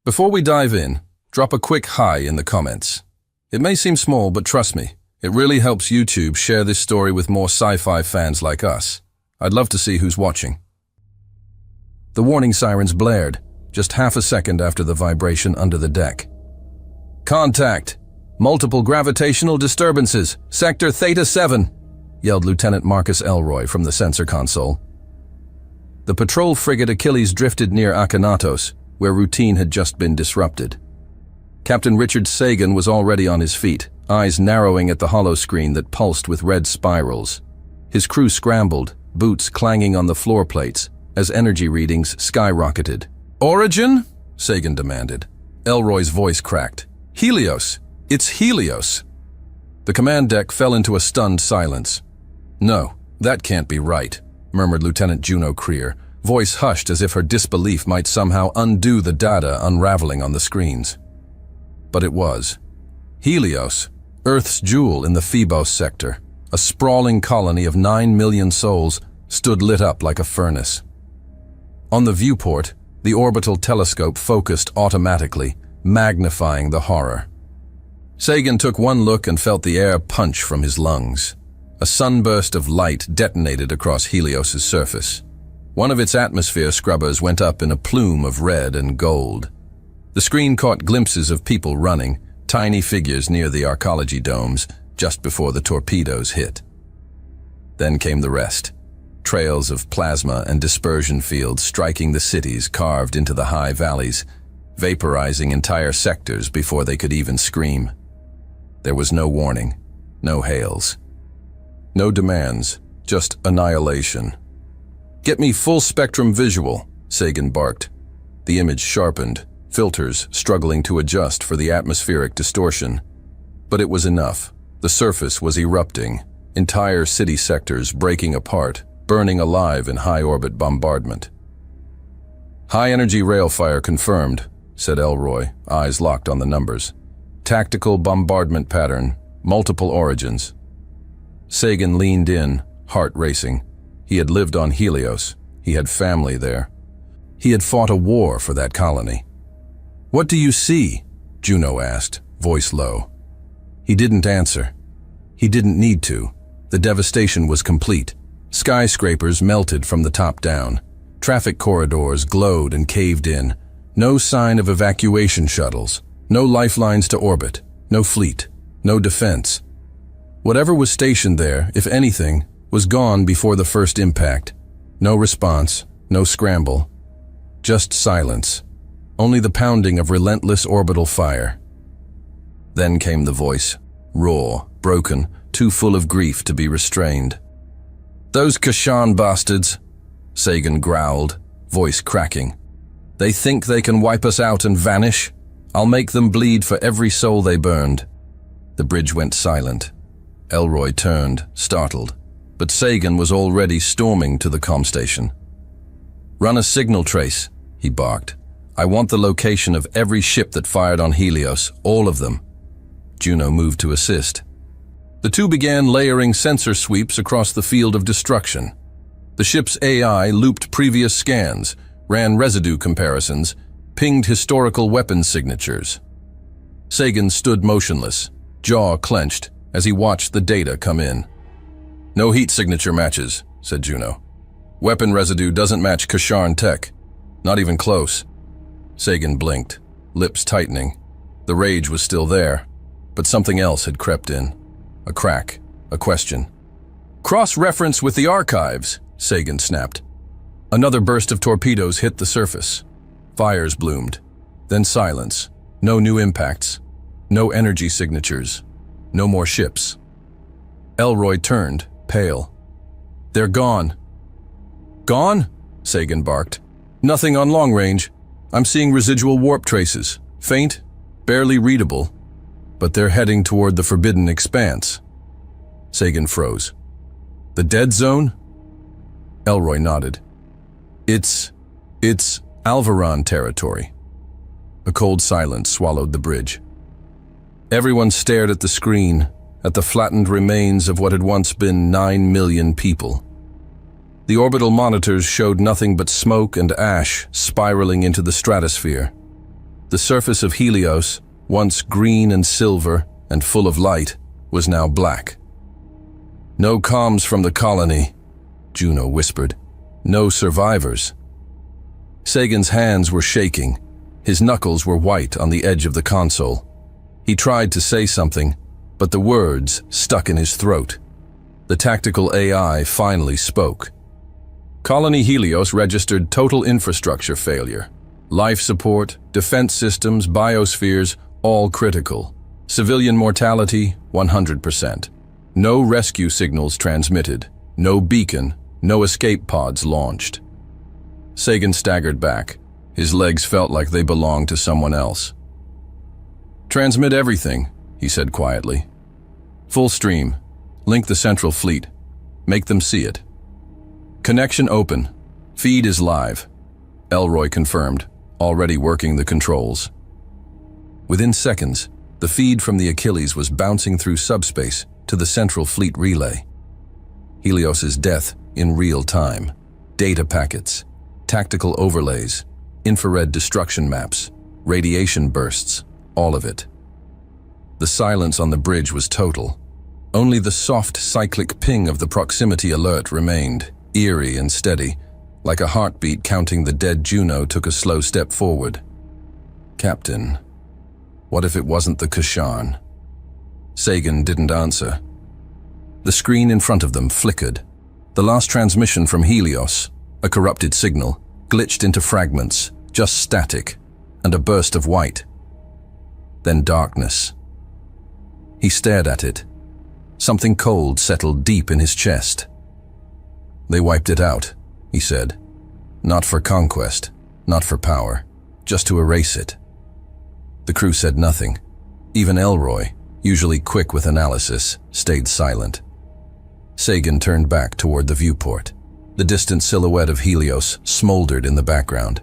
Before we dive in, drop a quick hi in the comments. It may seem small, but trust me, it really helps YouTube share this story with more sci-fi fans like us. I'd love to see who's watching. The warning sirens blared, just half a second after the vibration under the deck. "Contact! Multiple gravitational disturbances, Sector Theta 7, yelled Lieutenant Marcus Elroy from the sensor console. The patrol frigate Achilles drifted near Akhenatos, where routine had just been disrupted. Captain Richard Sagan was already on his feet, eyes narrowing at the holoscreen that pulsed with red spirals. His crew scrambled, boots clanging on the floor plates, as energy readings skyrocketed. "Origin?" Sagan demanded. Elroy's voice cracked. "Helios! It's Helios!" The command deck fell into a stunned silence. "No, that can't be right," murmured Lieutenant Juno Creer, voice hushed as if her disbelief might somehow undo the data unraveling on the screens. But it was. Helios, Earth's jewel in the Phobos sector, a sprawling colony of 9 million souls, stood lit up like a furnace. On the viewport, the orbital telescope focused automatically, magnifying the horror. Sagan took one look and felt the air punch from his lungs. A sunburst of light detonated across Helios's surface. One of its atmosphere scrubbers went up in a plume of red and gold. The screen caught glimpses of people running, tiny figures near the arcology domes, just before the torpedoes hit. Then came the rest. Trails of plasma and dispersion fields striking the cities carved into the high valleys, vaporizing entire sectors before they could even scream. There was no warning, no hails. No demands, just annihilation. "Get me full-spectrum visual," Sagan barked. The image sharpened, filters struggling to adjust for the atmospheric distortion. But it was enough. The surface was erupting, entire city sectors breaking apart, burning alive in high-orbit bombardment. "High-energy rail fire confirmed," said Elroy, eyes locked on the numbers. "Tactical bombardment pattern, multiple origins." Sagan leaned in, heart racing. He had lived on Helios. He had family there. He had fought a war for that colony. "What do you see?" Juno asked, voice low. He didn't answer. He didn't need to. The devastation was complete. Skyscrapers melted from the top down. Traffic corridors glowed and caved in. No sign of evacuation shuttles. No lifelines to orbit. No fleet. No defense. Whatever was stationed there, if anything, was gone before the first impact. No response, no scramble. Just silence. Only the pounding of relentless orbital fire. Then came the voice, raw, broken, too full of grief to be restrained. "Those Kashan bastards," Sagan growled, voice cracking. "They think they can wipe us out and vanish? I'll make them bleed for every soul they burned." The bridge went silent. Elroy turned, startled, but Sagan was already storming to the comm station. "Run a signal trace," he barked. "I want the location of every ship that fired on Helios, all of them." Juno moved to assist. The two began layering sensor sweeps across the field of destruction. The ship's AI looped previous scans, ran residue comparisons, pinged historical weapon signatures. Sagan stood motionless, jaw clenched, as he watched the data come in. "No heat signature matches," said Juno. "Weapon residue doesn't match Kasharn tech. Not even close." Sagan blinked, lips tightening. The rage was still there, but something else had crept in. A crack, a question. "Cross-reference with the archives," Sagan snapped. Another burst of torpedoes hit the surface. Fires bloomed. Then silence. No new impacts. No energy signatures. No more ships. Elroy turned, pale. "They're gone." "Gone?" Sagan barked. "Nothing on long range. I'm seeing residual warp traces. Faint, barely readable. But they're heading toward the forbidden expanse." Sagan froze. "The dead zone?" Elroy nodded. It's Alvaron territory." A cold silence swallowed the bridge. Everyone stared at the screen, at the flattened remains of what had once been 9 million people. The orbital monitors showed nothing but smoke and ash spiraling into the stratosphere. The surface of Helios, once green and silver and full of light, was now black. "No comms from the colony," Juno whispered. "No survivors." Sagan's hands were shaking. His knuckles were white on the edge of the console. He tried to say something, but the words stuck in his throat. The tactical AI finally spoke. "Colony Helios registered total infrastructure failure. Life support, defense systems, biospheres, all critical. Civilian mortality, 100%. No rescue signals transmitted. No beacon, no escape pods launched." Sagan staggered back. His legs felt like they belonged to someone else. "Transmit everything," he said quietly. "Full stream. Link the central fleet. Make them see it. Connection open. Feed is live." Elroy confirmed, already working the controls. Within seconds, the feed from the Achilles was bouncing through subspace to the central fleet relay. Helios's death in real time. Data packets, tactical overlays, infrared destruction maps, radiation bursts, all of it. The silence on the bridge was total. Only the soft cyclic ping of the proximity alert remained, eerie and steady, like a heartbeat counting. The dead Juno took a slow step forward. "Captain, what if it wasn't the Kashan?" Sagan didn't answer. The screen in front of them flickered. The last transmission from Helios, a corrupted signal, glitched into fragments, just static, and a burst of white. Then darkness. He stared at it. Something cold settled deep in his chest. "They wiped it out," he said. "Not for conquest, not for power, just to erase it." The crew said nothing. Even Elroy, usually quick with analysis, stayed silent. Sagan turned back toward the viewport. The distant silhouette of Helios smoldered in the background.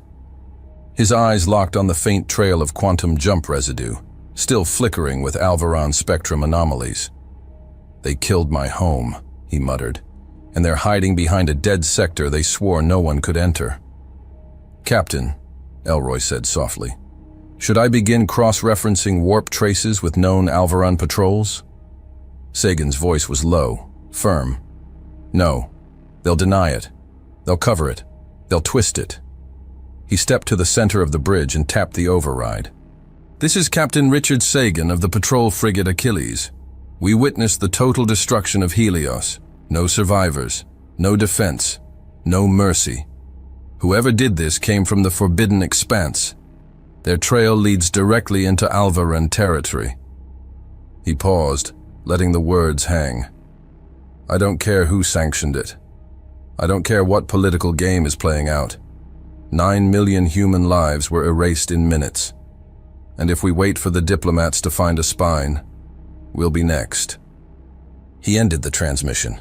His eyes locked on the faint trail of quantum jump residue, still flickering with Alvaron spectrum anomalies. "They killed my home," he muttered, "and they're hiding behind a dead sector they swore no one could enter." "Captain," Elroy said softly, "should I begin cross-referencing warp traces with known Alvaron patrols?" Sagan's voice was low, firm. "No. They'll deny it. They'll cover it. They'll twist it." He stepped to the center of the bridge and tapped the override. "This is Captain Richard Sagan of the patrol frigate Achilles. We witnessed the total destruction of Helios. No survivors, no defense, no mercy. Whoever did this came from the Forbidden Expanse. Their trail leads directly into Alvaron territory." He paused, letting the words hang. "I don't care who sanctioned it. I don't care what political game is playing out. 9 million human lives were erased in minutes. And if we wait for the diplomats to find a spine, we'll be next." He ended the transmission.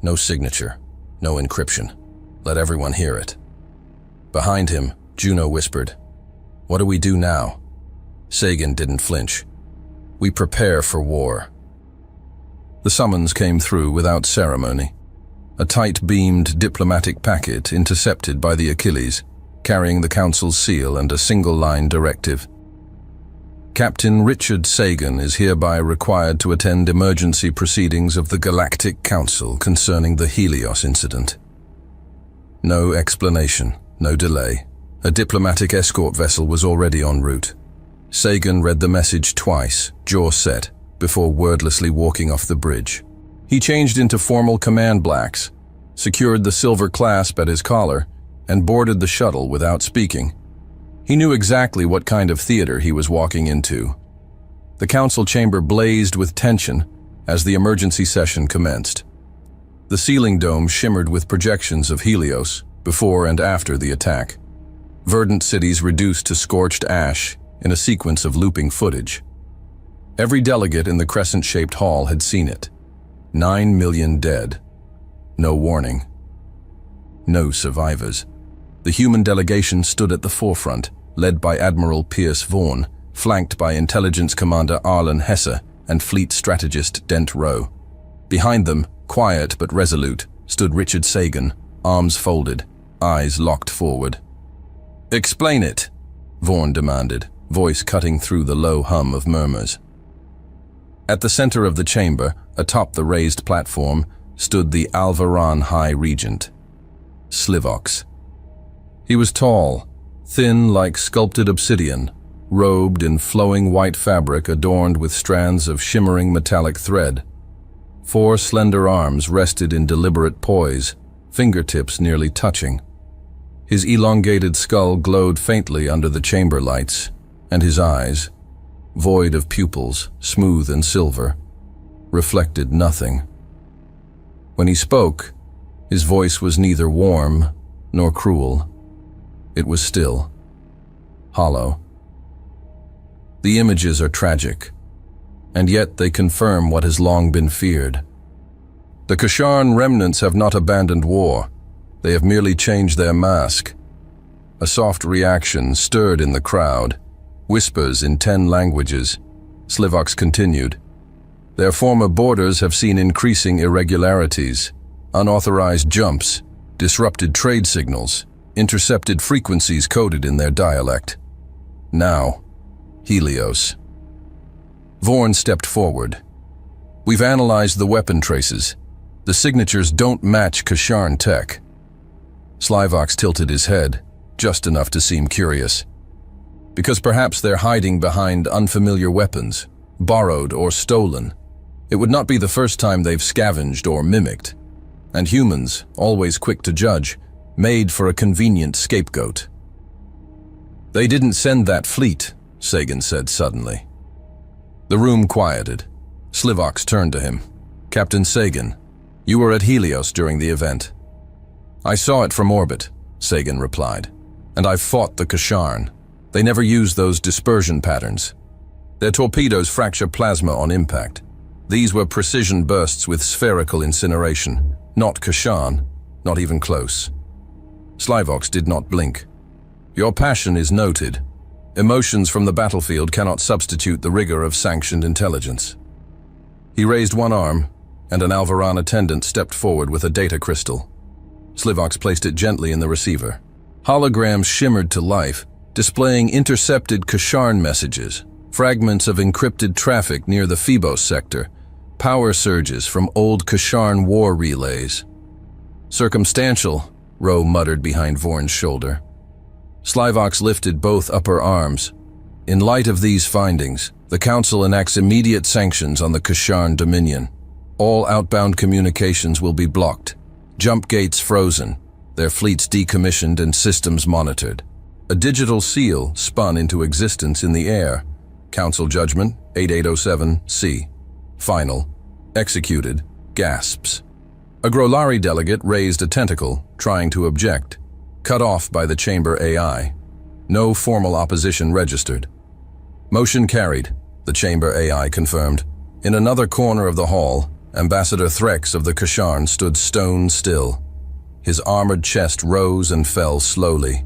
No signature, no encryption. Let everyone hear it. Behind him, Juno whispered, "What do we do now?" Sagan didn't flinch. "We prepare for war." The summons came through without ceremony. A tight-beamed diplomatic packet intercepted by the Achilles, carrying the Council's seal and a single-line directive. "Captain Richard Sagan is hereby required to attend emergency proceedings of the Galactic Council concerning the Helios incident." No explanation, no delay. A diplomatic escort vessel was already en route. Sagan read the message twice, jaw set, before wordlessly walking off the bridge. He changed into formal command blacks, secured the silver clasp at his collar, and boarded the shuttle without speaking. He knew exactly what kind of theater he was walking into. The council chamber blazed with tension as the emergency session commenced. The ceiling dome shimmered with projections of Helios before and after the attack. Verdant cities reduced to scorched ash in a sequence of looping footage. Every delegate in the crescent-shaped hall had seen it. 9 million dead. No warning. No survivors. The human delegation stood at the forefront, led by Admiral Pierce Vaughn, flanked by Intelligence Commander Arlen Hesse and Fleet Strategist Dent Rowe. Behind them, quiet but resolute, stood Richard Sagan, arms folded, eyes locked forward. "Explain it," Vaughn demanded, voice cutting through the low hum of murmurs. At the center of the chamber, atop the raised platform, stood the Alvaran High Regent, Slivox. He was tall, thin like sculpted obsidian, robed in flowing white fabric adorned with strands of shimmering metallic thread. 4 slender arms rested in deliberate poise, fingertips nearly touching. His elongated skull glowed faintly under the chamber lights, and his eyes, void of pupils, smooth and silver, reflected nothing. When he spoke, his voice was neither warm nor cruel. It was still, hollow. The images are tragic, and yet they confirm what has long been feared. The Kasharn remnants have not abandoned war. They have merely changed their mask. A soft reaction stirred in the crowd, whispers in 10 languages. Slivox continued. Their former borders have seen increasing irregularities, unauthorized jumps, disrupted trade signals, intercepted frequencies coded in their dialect. Now, Helios. Vorn stepped forward. We've analyzed the weapon traces. The signatures don't match Kasharn tech. Slivox tilted his head, just enough to seem curious. Because perhaps they're hiding behind unfamiliar weapons, borrowed or stolen. It would not be the first time they've scavenged or mimicked. And humans, always quick to judge, made for a convenient scapegoat. They didn't send that fleet, Sagan said suddenly. The room quieted. Slivox turned to him. Captain Sagan, you were at Helios during the event. I saw it from orbit, Sagan replied. And I've fought the Kasharn. They never use those dispersion patterns. Their torpedoes fracture plasma on impact. These were precision bursts with spherical incineration. Not Kasharn, not even close. Slivox did not blink. Your passion is noted. Emotions from the battlefield cannot substitute the rigor of sanctioned intelligence. He raised one arm, and an Alvaran attendant stepped forward with a data crystal. Slivox placed it gently in the receiver. Holograms shimmered to life, displaying intercepted Kasharn messages, fragments of encrypted traffic near the Phoebos sector, power surges from old Kasharn war relays. Circumstantial, Rowe muttered behind Vorn's shoulder. Slivox lifted both upper arms. In light of these findings, the Council enacts immediate sanctions on the Kasharn Dominion. All outbound communications will be blocked, jump gates frozen, their fleets decommissioned and systems monitored. A digital seal spun into existence in the air. Council Judgment 8807-C. Final. Executed. Gasps. A Grolari delegate raised a tentacle, trying to object. Cut off by the chamber AI. No formal opposition registered. Motion carried, the chamber AI confirmed. In another corner of the hall, Ambassador Threx of the Kasharn stood stone still. His armored chest rose and fell slowly.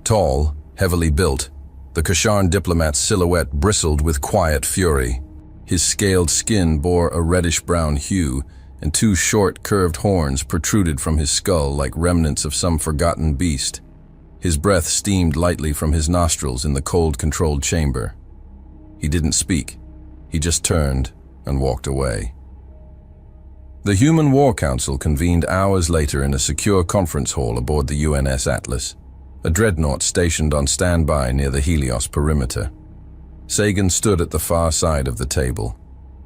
Tall, heavily built, the Kasharn diplomat's silhouette bristled with quiet fury. His scaled skin bore a reddish-brown hue, and 2 short, curved horns protruded from his skull like remnants of some forgotten beast. His breath steamed lightly from his nostrils in the cold-controlled chamber. He didn't speak. He just turned and walked away. The Human War Council convened hours later in a secure conference hall aboard the UNS Atlas, a dreadnought stationed on standby near the Helios perimeter. Sagan stood at the far side of the table.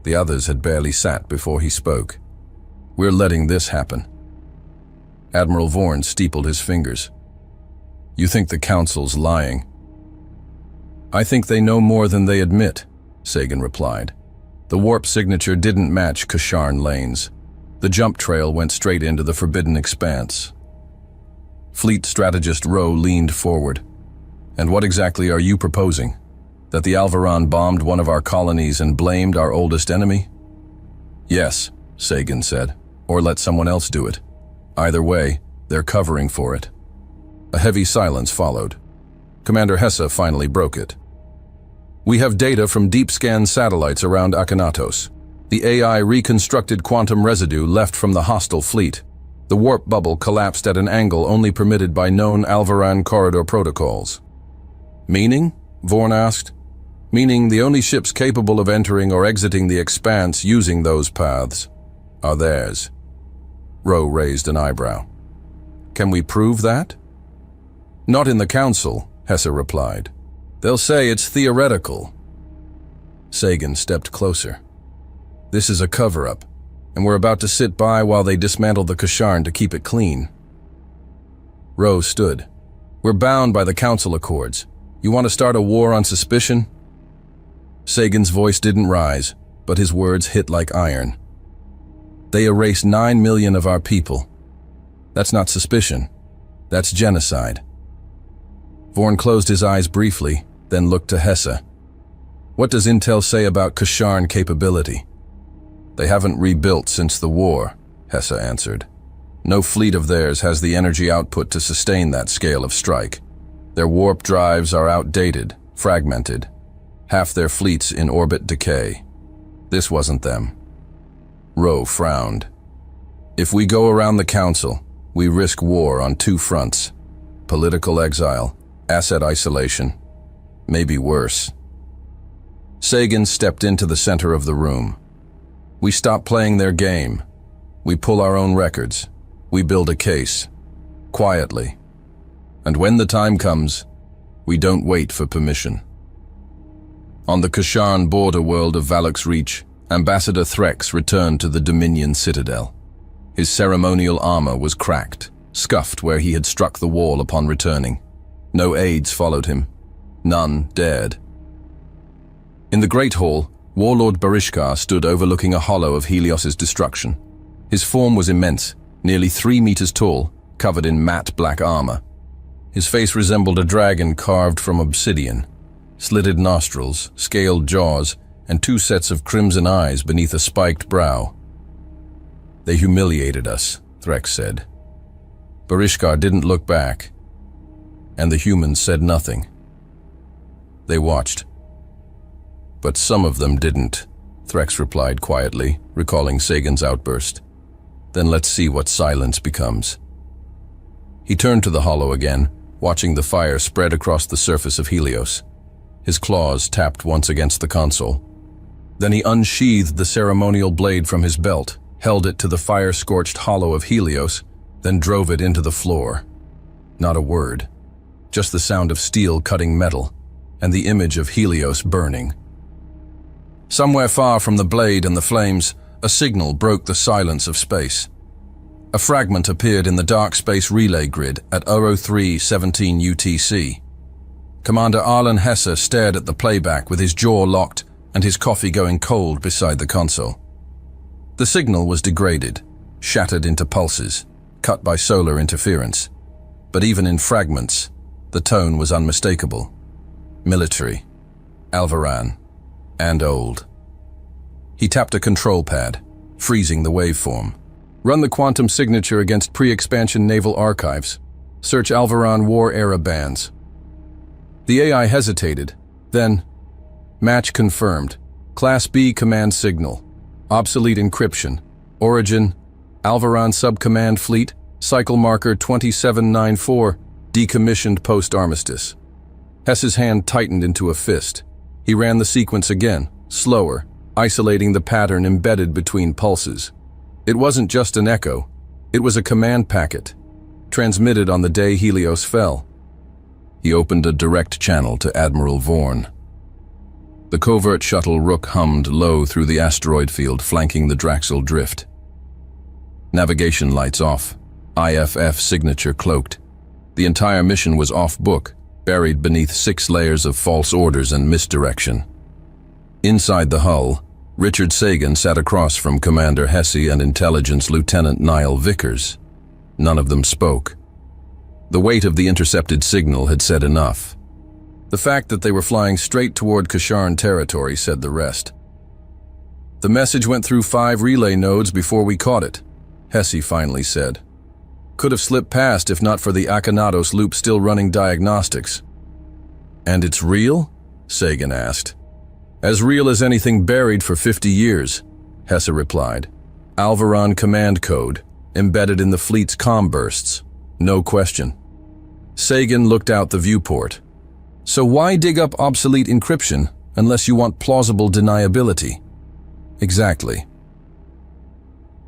The others had barely sat before he spoke. We're letting this happen. Admiral Vorn steepled his fingers. You think the Council's lying? I think they know more than they admit, Sagan replied. The warp signature didn't match Kasharn lanes. The jump trail went straight into the Forbidden Expanse. Fleet Strategist Rowe leaned forward. And what exactly are you proposing? That the Alvaran bombed one of our colonies and blamed our oldest enemy? Yes, Sagan said, or let someone else do it. Either way, they're covering for it. A heavy silence followed. Commander Hesse finally broke it. We have data from deep scan satellites around Akhenatos. The AI reconstructed quantum residue left from the hostile fleet. The warp bubble collapsed at an angle only permitted by known Alvaran corridor protocols. Meaning? Vorn asked. meaning the only ships capable of entering or exiting the expanse using those paths are theirs. Rowe raised an eyebrow. Can we prove that? Not in the Council, Hesse replied. They'll say it's theoretical. Sagan stepped closer. This is a cover-up, and we're about to sit by while they dismantle the Kasharn to keep it clean. Rowe stood. We're bound by the Council Accords. You want to start a war on suspicion? Sagan's voice didn't rise, but his words hit like iron. They erased 9 million of our people. That's not suspicion. That's genocide. Vorn closed his eyes briefly, then looked to Hesse. What does Intel say about Kasharn capability? They haven't rebuilt since the war, Hesse answered. No fleet of theirs has the energy output to sustain that scale of strike. Their warp drives are outdated, fragmented. Half their fleets in orbit decay. This wasn't them. Rowe frowned. If we go around the Council, we risk war on 2 fronts. Political exile, asset isolation, maybe worse. Sagan stepped into the center of the room. We stop playing their game. We pull our own records. We build a case. Quietly. And when the time comes, we don't wait for permission. On the Kasharn border world of Valak's Reach, Ambassador Threx returned to the Dominion Citadel. His ceremonial armor was cracked, scuffed where he had struck the wall upon returning. No aides followed him. None dared. In the Great Hall, Warlord Barishkar stood overlooking a hollow of Helios's destruction. His form was immense, nearly 3 meters tall, covered in matte black armor. His face resembled a dragon carved from obsidian. Slitted nostrils, scaled jaws, and 2 sets of crimson eyes beneath a spiked brow. They humiliated us, Threx said. Barishkar didn't look back, and the humans said nothing. They watched. But some of them didn't, Threx replied quietly, recalling Sagan's outburst. Then let's see what silence becomes. He turned to the hollow again, watching the fire spread across the surface of Helios. His claws tapped once against the console. Then he unsheathed the ceremonial blade from his belt, held it to the fire-scorched hollow of Helios, then drove it into the floor. Not a word, just the sound of steel cutting metal, and the image of Helios burning. Somewhere far from the blade and the flames, a signal broke the silence of space. A fragment appeared in the dark space relay grid at 03:17 UTC. Commander Arlen Hesse stared at the playback with his jaw locked and his coffee going cold beside the console. The signal was degraded, shattered into pulses, cut by solar interference. But even in fragments, the tone was unmistakable. Military, Alvaran, and old. He tapped a control pad, freezing the waveform. Run the quantum signature against pre-expansion naval archives. Search Alvaran war-era bands. The AI hesitated, then, match confirmed. Class B command signal. Obsolete encryption. Origin, Alvaran Subcommand Fleet, cycle marker 2794, decommissioned post-armistice. Hesse's hand tightened into a fist. He ran the sequence again, slower, isolating the pattern embedded between pulses. It wasn't just an echo. It was a command packet, transmitted on the day Helios fell. He opened a direct channel to Admiral Vorn. The covert shuttle Rook hummed low through the asteroid field flanking the Draxel drift. Navigation lights off, IFF signature cloaked. The entire mission was off-book, buried beneath 6 layers of false orders and misdirection. Inside the hull, Richard Sagan sat across from Commander Hesse and Intelligence Lieutenant Niall Vickers. None of them spoke. The weight of the intercepted signal had said enough. The fact that they were flying straight toward Kasharn territory said the rest. The message went through 5 relay nodes before we caught it, Hesse finally said. Could have slipped past if not for the Akhenatos loop still running diagnostics. And it's real? Sagan asked. As real as anything buried for 50 years, Hesse replied. Alvaran command code, embedded in the fleet's comm bursts. No question. Sagan looked out the viewport. So why dig up obsolete encryption, unless you want plausible deniability. Exactly.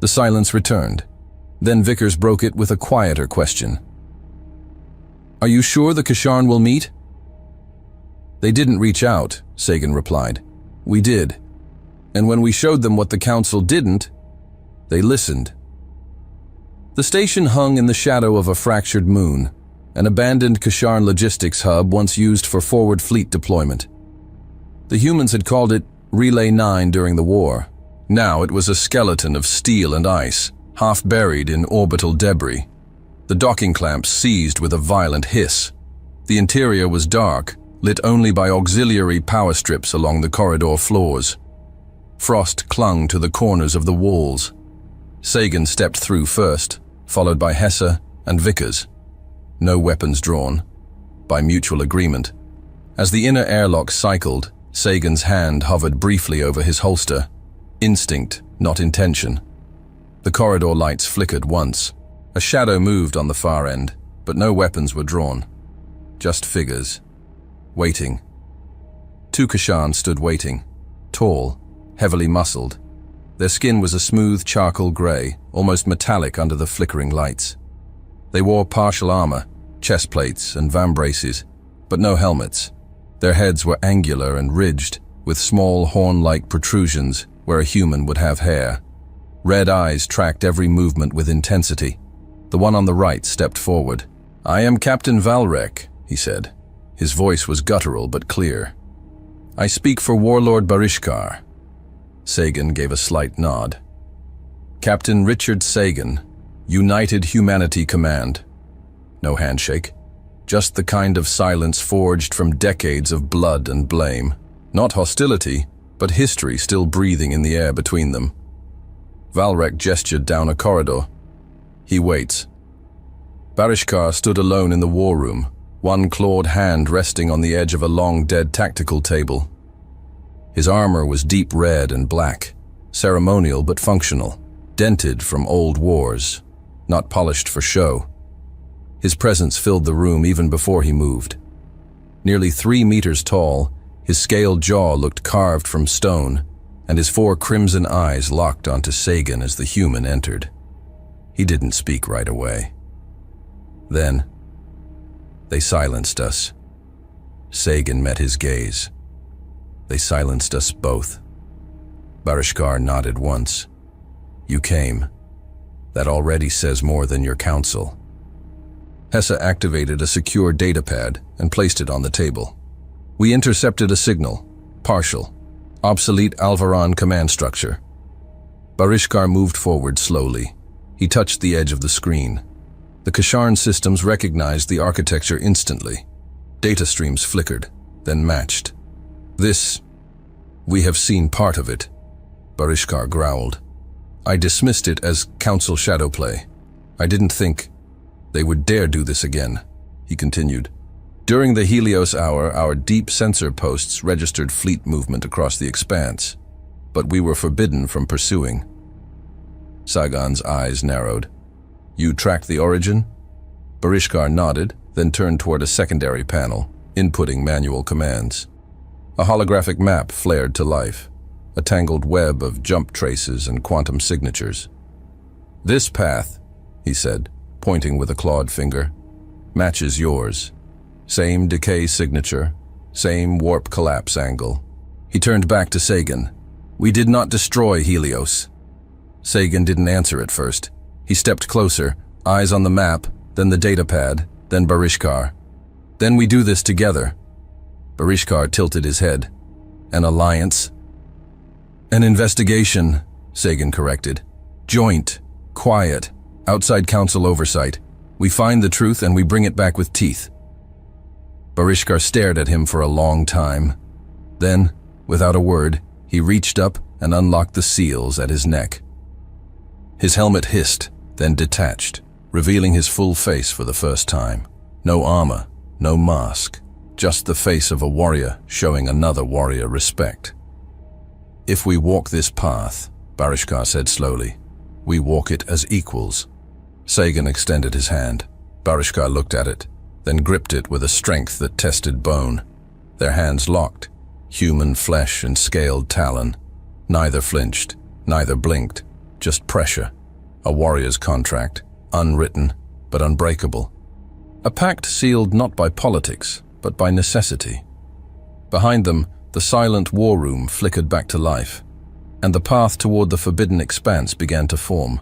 The silence returned. Then Vickers broke it with a quieter question. Are you sure the Kasharn will meet? They didn't reach out, Sagan replied. We did. And when we showed them what the Council didn't, they listened. The station hung in the shadow of a fractured moon, an abandoned Kasharn logistics hub once used for forward fleet deployment. The humans had called it Relay 9 during the war. Now it was a skeleton of steel and ice, half buried in orbital debris. The docking clamps seized with a violent hiss. The interior was dark, lit only by auxiliary power strips along the corridor floors. Frost clung to the corners of the walls. Sagan stepped through first, followed by Hesse and Vickers. No weapons drawn, by mutual agreement. As the inner airlock cycled, Sagan's hand hovered briefly over his holster. Instinct, not intention. The corridor lights flickered once. A shadow moved on the far end, but no weapons were drawn. Just figures. Waiting. Two Kasharn stood waiting. Tall, heavily muscled. Their skin was a smooth charcoal gray, almost metallic under the flickering lights. They wore partial armor, chest plates and vambraces, but no helmets. Their heads were angular and ridged, with small horn-like protrusions where a human would have hair. Red eyes tracked every movement with intensity. The one on the right stepped forward. I am Captain Valrek, he said. His voice was guttural but clear. I speak for Warlord Barishkar. Sagan gave a slight nod. Captain Richard Sagan, United Humanity Command. No handshake. Just the kind of silence forged from decades of blood and blame. Not hostility, but history still breathing in the air between them. Valrek gestured down a corridor. He waits. Barishkar stood alone in the war room, one clawed hand resting on the edge of a long-dead tactical table. His armor was deep red and black, ceremonial but functional, dented from old wars, not polished for show. His presence filled the room even before he moved. Nearly 3 meters tall, his scaled jaw looked carved from stone, and his 4 crimson eyes locked onto Sagan as the human entered. He didn't speak right away. Then, they silenced us. Sagan met his gaze. They silenced us both. Barishkar nodded once. You came. That already says more than your counsel. Hesse activated a secure datapad and placed it on the table. We intercepted a signal, partial, obsolete Alvaran command structure. Barishkar moved forward slowly. He touched the edge of the screen. The Kasharn systems recognized the architecture instantly. Data streams flickered, then matched. We have seen part of it, Barishkar growled. I dismissed it as council shadowplay. I didn't think they would dare do this again, he continued. During the Helios hour, our deep sensor posts registered fleet movement across the expanse, but we were forbidden from pursuing. Sagan's eyes narrowed. You tracked the origin? Barishkar nodded, then turned toward a secondary panel, inputting manual commands. A holographic map flared to life, a tangled web of jump traces and quantum signatures. This path, he said, pointing with a clawed finger, matches yours. Same decay signature, same warp collapse angle. He turned back to Sagan. We did not destroy Helios. Sagan didn't answer at first. He stepped closer, eyes on the map, then the datapad, then Barishkar. Then we do this together. Barishkar tilted his head. An alliance? An investigation, Sagan corrected. Joint, quiet, outside council oversight. We find the truth and we bring it back with teeth. Barishkar stared at him for a long time. Then, without a word, he reached up and unlocked the seals at his neck. His helmet hissed, then detached, revealing his full face for the first time. No armor, no mask, just the face of a warrior showing another warrior respect. If we walk this path, Barishkar said slowly, we walk it as equals. Sagan extended his hand. Barishkar looked at it, then gripped it with a strength that tested bone. Their hands locked. human flesh and scaled talon. Neither flinched, neither blinked, just pressure. A warrior's contract, unwritten, but unbreakable. A pact sealed not by politics, but by necessity. Behind them, the silent war room flickered back to life, and the path toward the forbidden expanse began to form.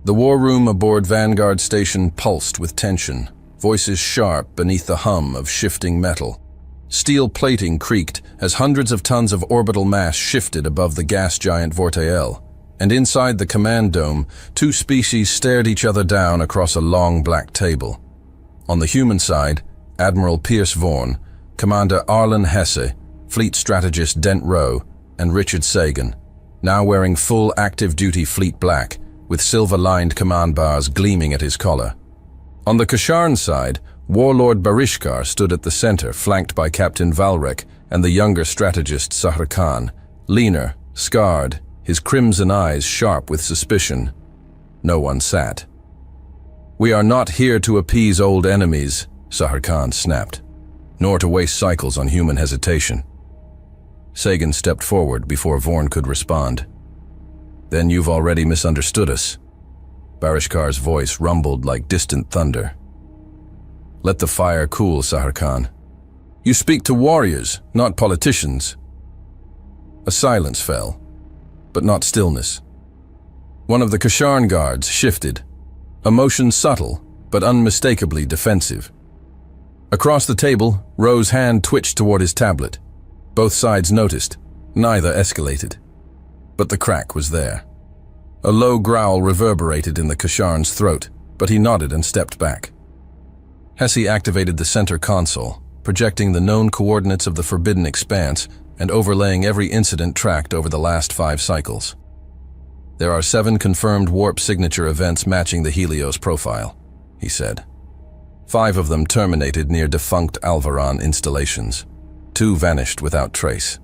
The war room aboard Vanguard Station pulsed with tension, voices sharp beneath the hum of shifting metal. Steel plating creaked as hundreds of tons of orbital mass shifted above the gas giant Vortael, and inside the command dome, two species stared each other down across a long black table. On the human side, Admiral Pierce Vaughan, Commander Arlen Hesse, Fleet Strategist Dent Rowe, and Richard Sagan, now wearing full active duty fleet black, with silver-lined command bars gleaming at his collar. On the Kasharn side, Warlord Barishkar stood at the center, flanked by Captain Valrek and the younger strategist Sahar Khan, leaner, scarred, his crimson eyes sharp with suspicion. No one sat. "We are not here to appease old enemies," Sahar Khan snapped, "nor to waste cycles on human hesitation." Sagan stepped forward before Vaughan could respond. "Then you've already misunderstood us." Barishkar's voice rumbled like distant thunder. "Let the fire cool, Sahar Khan. You speak to warriors, not politicians." A silence fell, but not stillness. One of the Kasharn guards shifted, a motion subtle but unmistakably defensive. Across the table, Rowe's hand twitched toward his tablet. Both sides noticed, neither escalated. But the crack was there. A low growl reverberated in the Kasharn's throat, but he nodded and stepped back. Hesse activated the center console, projecting the known coordinates of the forbidden expanse and overlaying every incident tracked over the last 5 cycles. "There are 7 confirmed warp signature events matching the Helios profile," he said. 5 of them terminated near defunct Alvaran installations. 2 vanished without trace.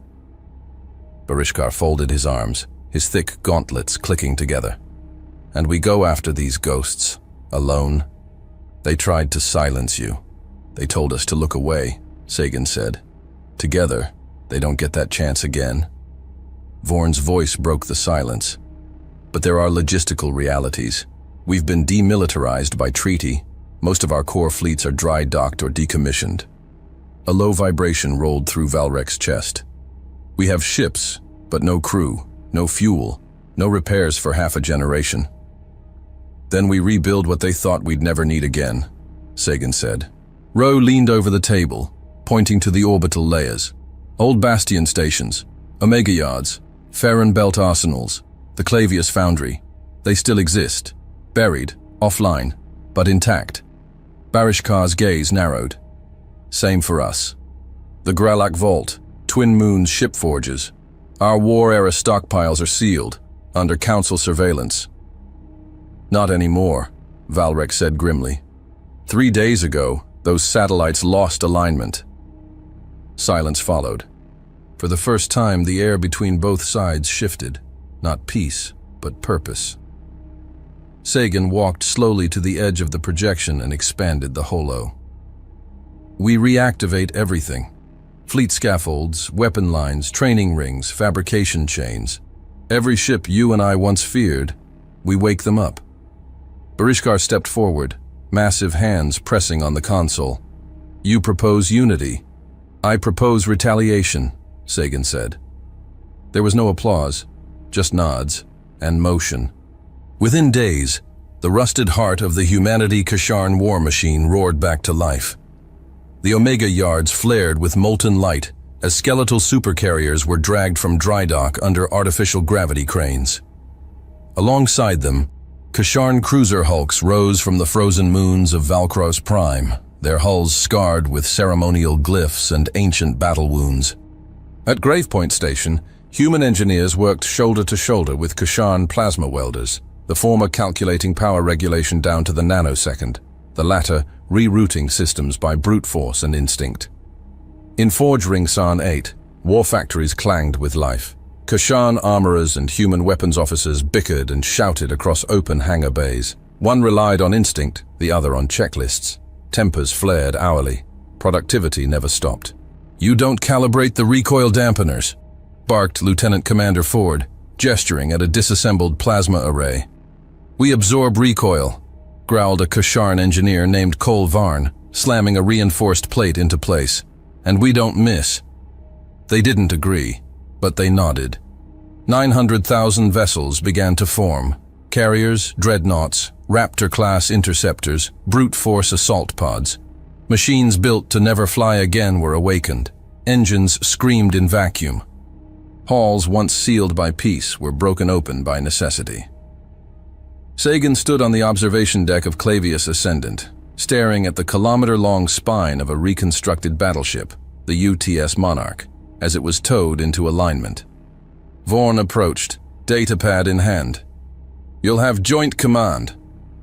Barishkar folded his arms, his thick gauntlets clicking together. "And we go after these ghosts, alone. They tried to silence you. They told us to look away," Sagan said. "Together, they don't get that chance again." Vaughan's voice broke the silence. "But there are logistical realities. We've been demilitarized by treaty. Most of our core fleets are dry-docked or decommissioned." A low vibration rolled through Valrek's chest. "We have ships, but no crew, no fuel, no repairs for half a generation." "Then we rebuild what they thought we'd never need again," Sagan said. Rowe leaned over the table, pointing to the orbital layers. "Old bastion stations, Omega yards, Farron Belt arsenals, the Clavius foundry. They still exist, buried, offline, but intact." Barishkar's gaze narrowed. "Same for us. The Gralak Vault, Twin Moons ship forges. Our war-era stockpiles are sealed, under Council surveillance." "Not anymore," Valrek said grimly. 3 days ago, those satellites lost alignment." Silence followed. For the first time, the air between both sides shifted, not peace, but purpose. Sagan walked slowly to the edge of the projection and expanded the holo. "We reactivate everything. Fleet scaffolds, weapon lines, training rings, fabrication chains. Every ship you and I once feared, we wake them up." Barishkar stepped forward, massive hands pressing on the console. "You propose unity. I propose retaliation," Sagan said. There was no applause, just nods and motion. Within days, the rusted heart of the humanity Kasharn war machine roared back to life. The Omega yards flared with molten light as skeletal supercarriers were dragged from dry dock under artificial gravity cranes. Alongside them, Kasharn cruiser hulks rose from the frozen moons of Valkros Prime, their hulls scarred with ceremonial glyphs and ancient battle wounds. At Gravepoint Station, human engineers worked shoulder to shoulder with Kasharn plasma welders, the former calculating power regulation down to the nanosecond, the latter rerouting systems by brute force and instinct. In Forge Ring San 8, war factories clanged with life. Kasharn armorers and human weapons officers bickered and shouted across open hangar bays. One relied on instinct, the other on checklists. Tempers flared hourly. Productivity never stopped. "You don't calibrate the recoil dampeners," barked Lieutenant Commander Ford, gesturing at a disassembled plasma array. "We absorb recoil," growled a Kasharn engineer named Cole Varn, slamming a reinforced plate into place. "And we don't miss." They didn't agree, but they nodded. 900,000 vessels began to form. Carriers, dreadnoughts, Raptor-class interceptors, brute force assault pods. Machines built to never fly again were awakened. Engines screamed in vacuum. Halls once sealed by peace were broken open by necessity. Sagan stood on the observation deck of Clavius Ascendant, staring at the kilometer-long spine of a reconstructed battleship, the UTS Monarch, as it was towed into alignment. Vorn approached, datapad in hand. "You'll have joint command.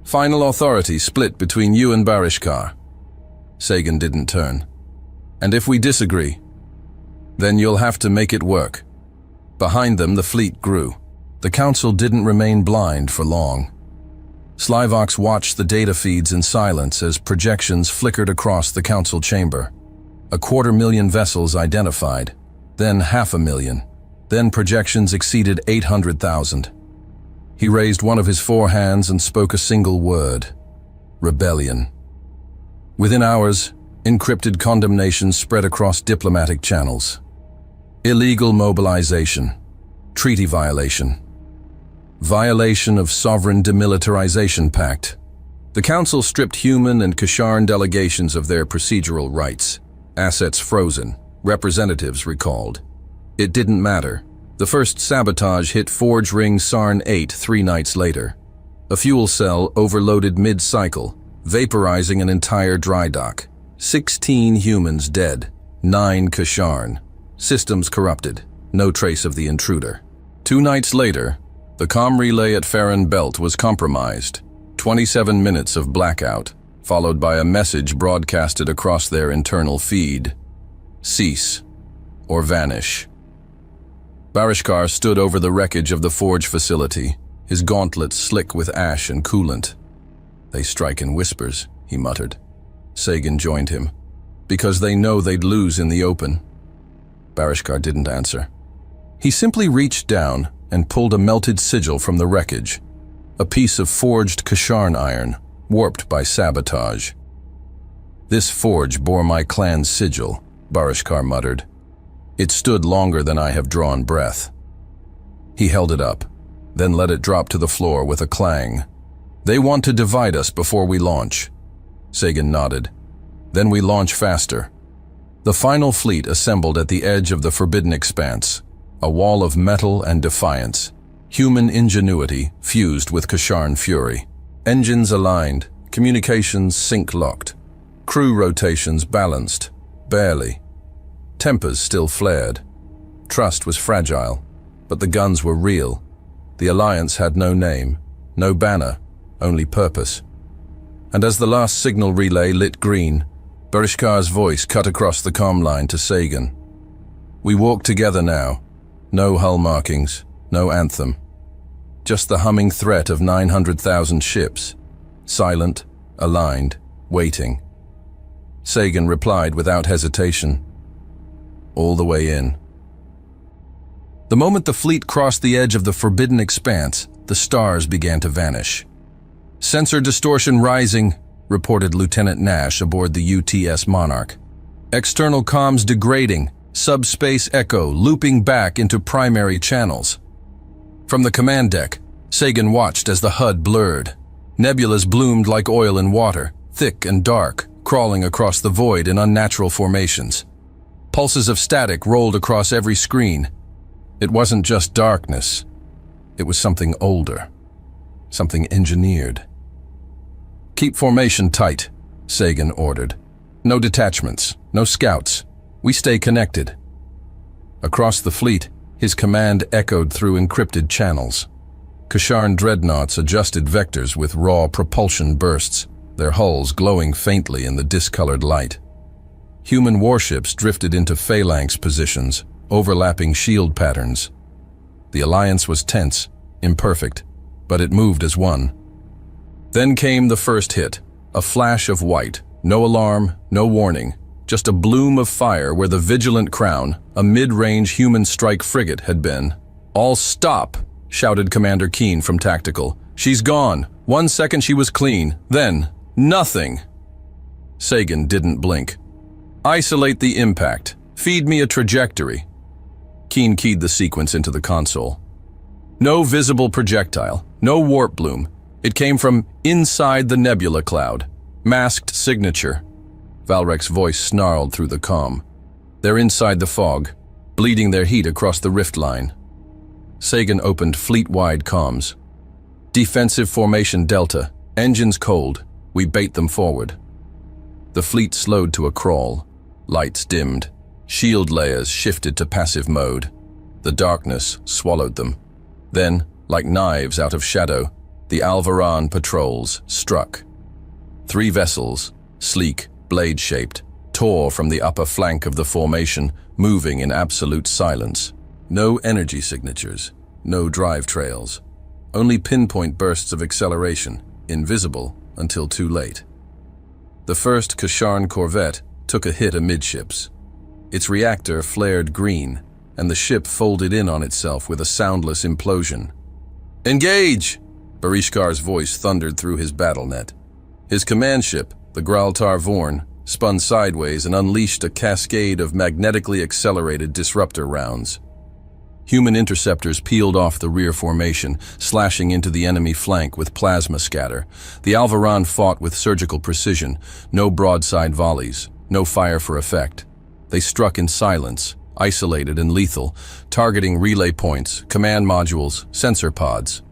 Final authority split between you and Barishkar." Sagan didn't turn. "And if we disagree, then you'll have to make it work." Behind them, the fleet grew. The Council didn't remain blind for long. Slivox watched the data feeds in silence as projections flickered across the Council chamber. 250,000 vessels identified, then 500,000, then projections exceeded 800,000. He raised one of his four hands and spoke a single word: rebellion. Within hours, encrypted condemnations spread across diplomatic channels. Illegal mobilization, treaty violation, violation of Sovereign Demilitarization Pact. The Council stripped human and Kasharn delegations of their procedural rights, assets frozen, representatives recalled. It didn't matter. The first sabotage hit Forge Ring Sarn 8 3 nights later. A fuel cell overloaded mid-cycle, vaporizing an entire dry dock. 16 humans dead, 9 Kasharn. Systems corrupted, no trace of the intruder. 2 nights later, the comm relay at Farron Belt was compromised. 27 minutes of blackout, followed by a message broadcasted across their internal feed: "Cease or vanish." Barishkar stood over the wreckage of the Forge facility, his gauntlets slick with ash and coolant. "They strike in whispers," he muttered. Sagan joined him. "Because they know they'd lose in the open." Barishkar didn't answer. He simply reached down and pulled a melted sigil from the wreckage, a piece of forged Kasharn iron, warped by sabotage. "This forge bore my clan's sigil," Barishkar muttered. "It stood longer than I have drawn breath." He held it up, then let it drop to the floor with a clang. "They want to divide us before we launch." Sagan nodded. "Then we launch faster." The final fleet assembled at the edge of the Forbidden Expanse, a wall of metal and defiance, human ingenuity fused with Kasharn fury. Engines aligned, communications sync-locked, crew rotations balanced, barely. Tempers still flared. Trust was fragile, but the guns were real. The Alliance had no name, no banner, only purpose. And as the last signal relay lit green, Barishkar's voice cut across the comm line to Sagan. "We walk together now. No hull markings, no anthem. Just the humming threat of 900,000 ships, silent, aligned, waiting." Sagan replied without hesitation, "All the way in." The moment the fleet crossed the edge of the Forbidden Expanse, the stars began to vanish. "Sensor distortion rising," reported Lieutenant Nash aboard the UTS Monarch. "External comms degrading, subspace echo looping back into primary channels." From the command deck, Sagan watched as the HUD blurred. Nebulas bloomed like oil in water, thick and dark, crawling across the void in unnatural formations. Pulses of static rolled across every screen. It wasn't just darkness. It was something older, something engineered. "Keep formation tight," Sagan ordered. "No detachments, no scouts. We stay connected." Across the fleet, his command echoed through encrypted channels. Kasharn dreadnoughts adjusted vectors with raw propulsion bursts, their hulls glowing faintly in the discolored light. Human warships drifted into phalanx positions, overlapping shield patterns. The Alliance was tense, imperfect, but it moved as one. Then came the first hit, a flash of white, no alarm, no warning, just a bloom of fire where the Vigilant Crown, a mid-range human strike frigate, had been. "All stop!" shouted Commander Keen from Tactical. "She's gone. 1 second she was clean. Then, nothing." Sagan didn't blink. "Isolate the impact. Feed me a trajectory." Keen keyed the sequence into the console. No visible projectile, no warp bloom. It came from inside the nebula cloud. Masked signature. Valrek's voice snarled through the comm. "They're inside the fog, bleeding their heat across the rift line." Sagan opened fleet-wide comms. "Defensive formation Delta. Engines cold. We bait them forward." The fleet slowed to a crawl. Lights dimmed. Shield layers shifted to passive mode. The darkness swallowed them. Then, like knives out of shadow, the Alvaran patrols struck. 3 vessels, sleek, blade-shaped, tore from the upper flank of the formation, moving in absolute silence. No energy signatures, no drive trails. Only pinpoint bursts of acceleration, invisible until too late. The first Kasharn corvette took a hit amidships. Its reactor flared green, and the ship folded in on itself with a soundless implosion. "Engage!" Barishkar's voice thundered through his battlenet. His command ship, the Graltar Vorn, spun sideways and unleashed a cascade of magnetically accelerated disruptor rounds. Human interceptors peeled off the rear formation, slashing into the enemy flank with plasma scatter. The Alvaran fought with surgical precision, no broadside volleys, no fire for effect. They struck in silence, isolated and lethal, targeting relay points, command modules, sensor pods.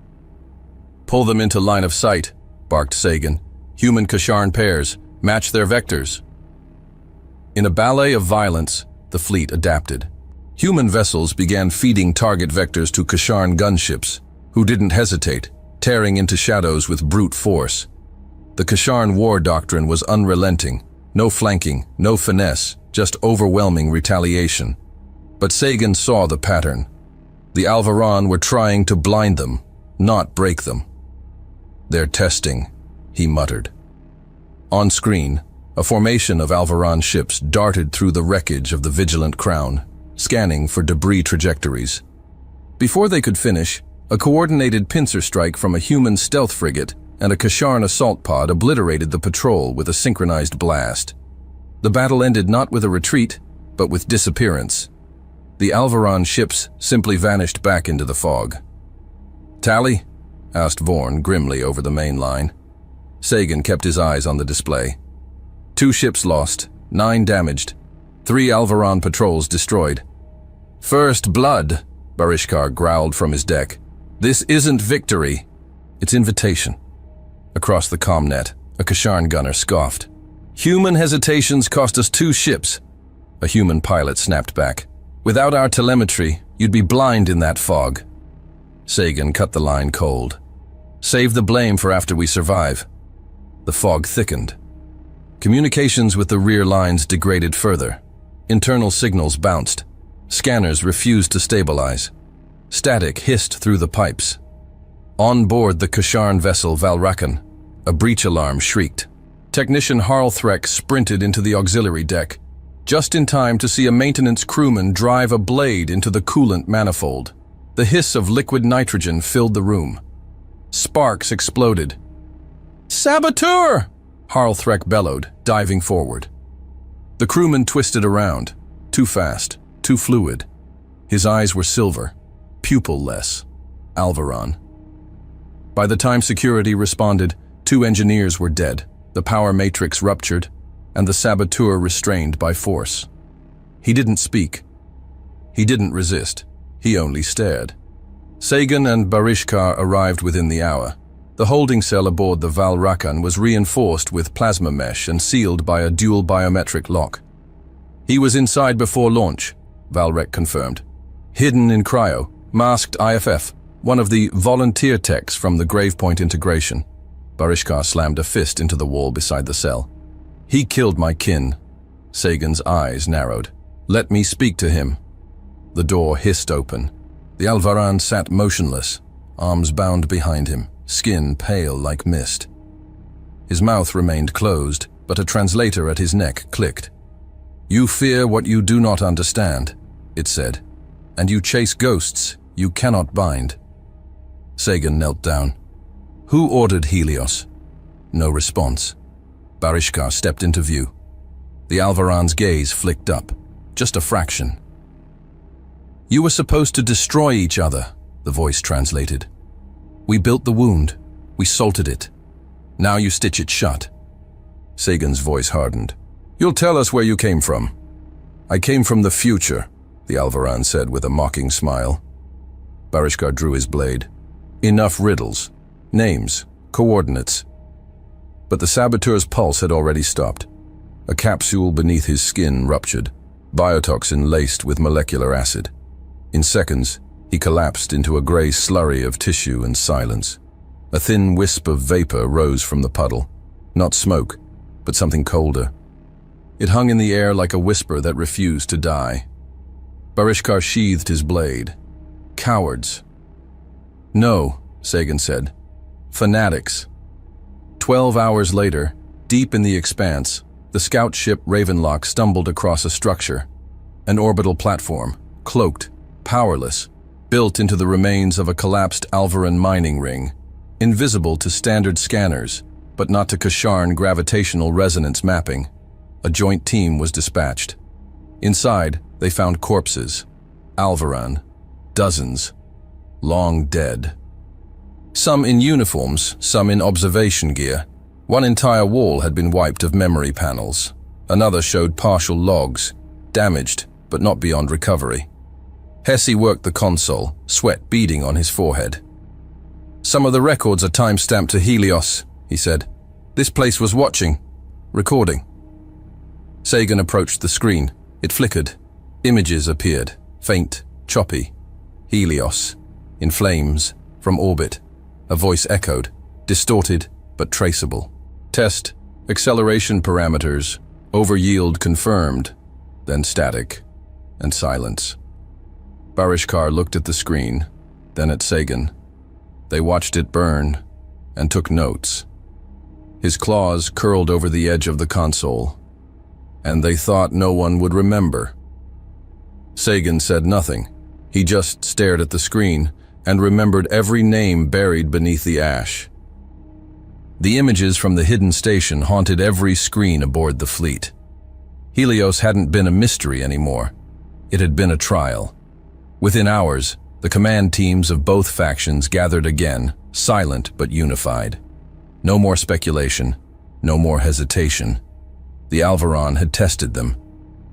"Pull them into line of sight," barked Sagan. "Human Kasharn pairs, match their vectors." In a ballet of violence, the fleet adapted. Human vessels began feeding target vectors to Kasharn gunships, who didn't hesitate, tearing into shadows with brute force. The Kasharn war doctrine was unrelenting. No flanking, no finesse, just overwhelming retaliation. But Sagan saw the pattern. The Alvaran were trying to blind them, not break them. "They're testing," he muttered. On screen, a formation of Alvaran ships darted through the wreckage of the Vigilant Crown, scanning for debris trajectories. Before they could finish, a coordinated pincer strike from a human stealth frigate and a Kasharn assault pod obliterated the patrol with a synchronized blast. The battle ended not with a retreat, but with disappearance. The Alvaran ships simply vanished back into the fog. "Tally?" asked Vorn grimly over the main line. Sagan kept his eyes on the display. 2 ships lost, 9 damaged, 3 Alvaran patrols destroyed. "First blood," Barishkar growled from his deck. "This isn't victory. It's invitation." Across the comnet, a Kasharn gunner scoffed. "Human hesitations cost us 2 ships. A human pilot snapped back. "Without our telemetry, you'd be blind in that fog." Sagan cut the line cold. "Save the blame for after we survive." The fog thickened. Communications with the rear lines degraded further. Internal signals bounced. Scanners refused to stabilize. Static hissed through the pipes. On board the Kasharn vessel Valrakan, a breach alarm shrieked. Technician Harlthrek sprinted into the auxiliary deck, just in time to see a maintenance crewman drive a blade into the coolant manifold. The hiss of liquid nitrogen filled the room. Sparks exploded. "Saboteur!" Harlthrek bellowed, diving forward. The crewman twisted around, too fast, too fluid. His eyes were silver, pupil-less. Alvaran. By the time security responded, 2 engineers were dead, the power matrix ruptured, and the saboteur restrained by force. He didn't speak. He didn't resist. He only stared. Sagan and Barishkar arrived within the hour. The holding cell aboard the Valrakan was reinforced with plasma mesh and sealed by a dual biometric lock. "He was inside before launch," Valrek confirmed. "Hidden in cryo, masked IFF, one of the volunteer techs from the Gravepoint integration." Barishkar slammed a fist into the wall beside the cell. "He killed my kin." Sagan's eyes narrowed. "Let me speak to him." The door hissed open. The Alvaran sat motionless, arms bound behind him, skin pale like mist. His mouth remained closed, but a translator at his neck clicked. You fear what you do not understand, it said, and you chase ghosts you cannot bind. Sagan knelt down. Who ordered Helios? No response. Barishkar stepped into view. The Alvaran's gaze flicked up, just a fraction. You were supposed to destroy each other, the voice translated. We built the wound. We salted it. Now you stitch it shut. Sagan's voice hardened. You'll tell us where you came from. I came from the future, the Alvaran said with a mocking smile. Barishkar drew his blade. Enough riddles. Names. Coordinates. But the saboteur's pulse had already stopped. A capsule beneath his skin ruptured, biotoxin laced with molecular acid. In seconds, he collapsed into a gray slurry of tissue and silence. A thin wisp of vapor rose from the puddle. Not smoke, but something colder. It hung in the air like a whisper that refused to die. Barishkar sheathed his blade. Cowards. No, Sagan said. Fanatics. 12 hours later, deep in the expanse, the scout ship Ravenlock stumbled across a structure. An orbital platform, cloaked, powerless, built into the remains of a collapsed Alvaran mining ring, invisible to standard scanners, but not to Kasharn gravitational resonance mapping. A joint team was dispatched. Inside, they found corpses. Alvaran. Dozens. Long dead. Some in uniforms, some in observation gear. One entire wall had been wiped of memory panels. Another showed partial logs, damaged, but not beyond recovery. Hesse worked the console, sweat beading on his forehead. Some of the records are time-stamped to Helios, he said. This place was watching, recording. Sagan approached the screen. It flickered. Images appeared, faint, choppy. Helios, in flames, from orbit. A voice echoed, distorted but traceable. Test, acceleration parameters, overyield confirmed, then static, and silence. Barishkar looked at the screen, then at Sagan. They watched it burn, and took notes. His claws curled over the edge of the console, and they thought no one would remember. Sagan said nothing. He just stared at the screen, and remembered every name buried beneath the ash. The images from the hidden station haunted every screen aboard the fleet. Helios hadn't been a mystery anymore. It had been a trial. Within hours, the command teams of both factions gathered again, silent but unified. No more speculation, no more hesitation. The Alvaran had tested them.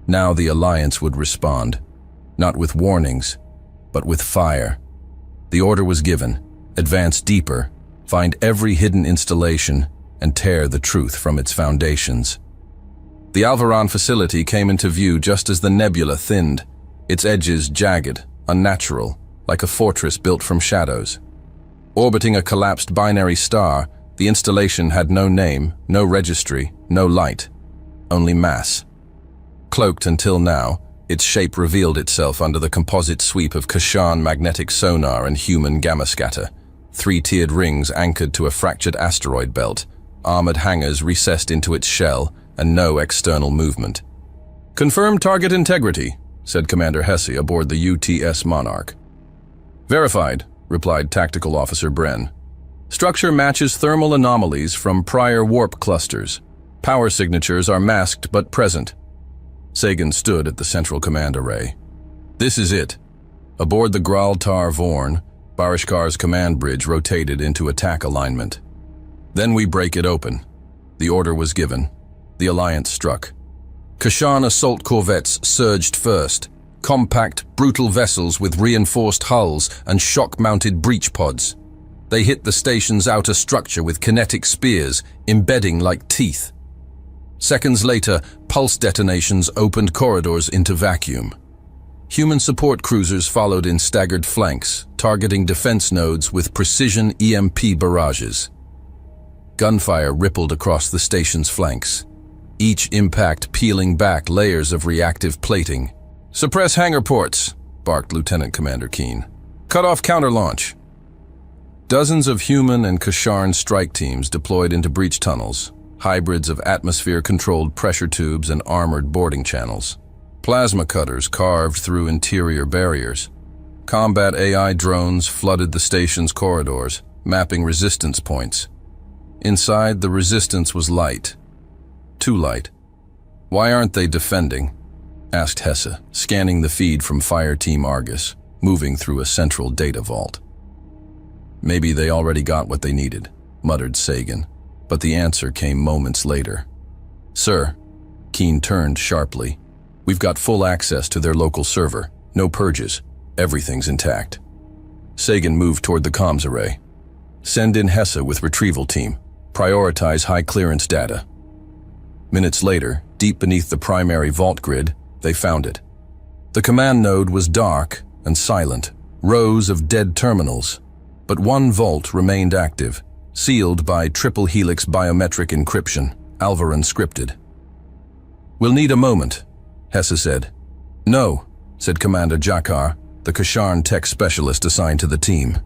Now the Alliance would respond, not with warnings, but with fire. The order was given: advance deeper, find every hidden installation, and tear the truth from its foundations. The Alvaran facility came into view just as the nebula thinned, its edges jagged, unnatural, like a fortress built from shadows. Orbiting a collapsed binary star, the installation had no name, no registry, no light, only mass. Cloaked until now, its shape revealed itself under the composite sweep of Kasharn magnetic sonar and human gamma scatter. Three-tiered rings anchored to a fractured asteroid belt, armored hangars recessed into its shell, and no external movement. Confirm target integrity, said Commander Hesse aboard the UTS Monarch. Verified, replied Tactical Officer Bren. Structure matches thermal anomalies from prior warp clusters. Power signatures are masked but present. Sagan stood at the central command array. This is it. Aboard the Graltar Vorn, Barishkar's command bridge rotated into attack alignment. Then we break it open. The order was given. The Alliance struck. Kasharn assault corvettes surged first. Compact, brutal vessels with reinforced hulls and shock-mounted breach pods. They hit the station's outer structure with kinetic spears, embedding like teeth. Seconds later, pulse detonations opened corridors into vacuum. Human support cruisers followed in staggered flanks, targeting defense nodes with precision EMP barrages. Gunfire rippled across the station's flanks, each impact peeling back layers of reactive plating. Suppress hangar ports, barked Lieutenant Commander Keen. Cut off counter-launch. Dozens of human and Kasharn strike teams deployed into breach tunnels. hybrids of atmosphere-controlled pressure tubes and armored boarding channels. Plasma cutters carved through interior barriers. Combat AI drones flooded the station's corridors, mapping resistance points. Inside, the resistance was light. Too light. "Why aren't they defending?" asked Hesse, scanning the feed from Fireteam Argus, moving through a central data vault. "Maybe they already got what they needed," muttered Sagan, but the answer came moments later. "Sir," Keen turned sharply, "we've got full access to their local server. No purges. Everything's intact." Sagan moved toward the comms array. "Send in Hesse with retrieval team. Prioritize high-clearance data." Minutes later, deep beneath the primary vault grid, they found it. The command node was dark and silent, rows of dead terminals, but one vault remained active, sealed by triple helix biometric encryption, Alvaran scripted. "We'll need a moment," Hesse said. "No," said Commander Jakar, the Kasharn tech specialist assigned to the team.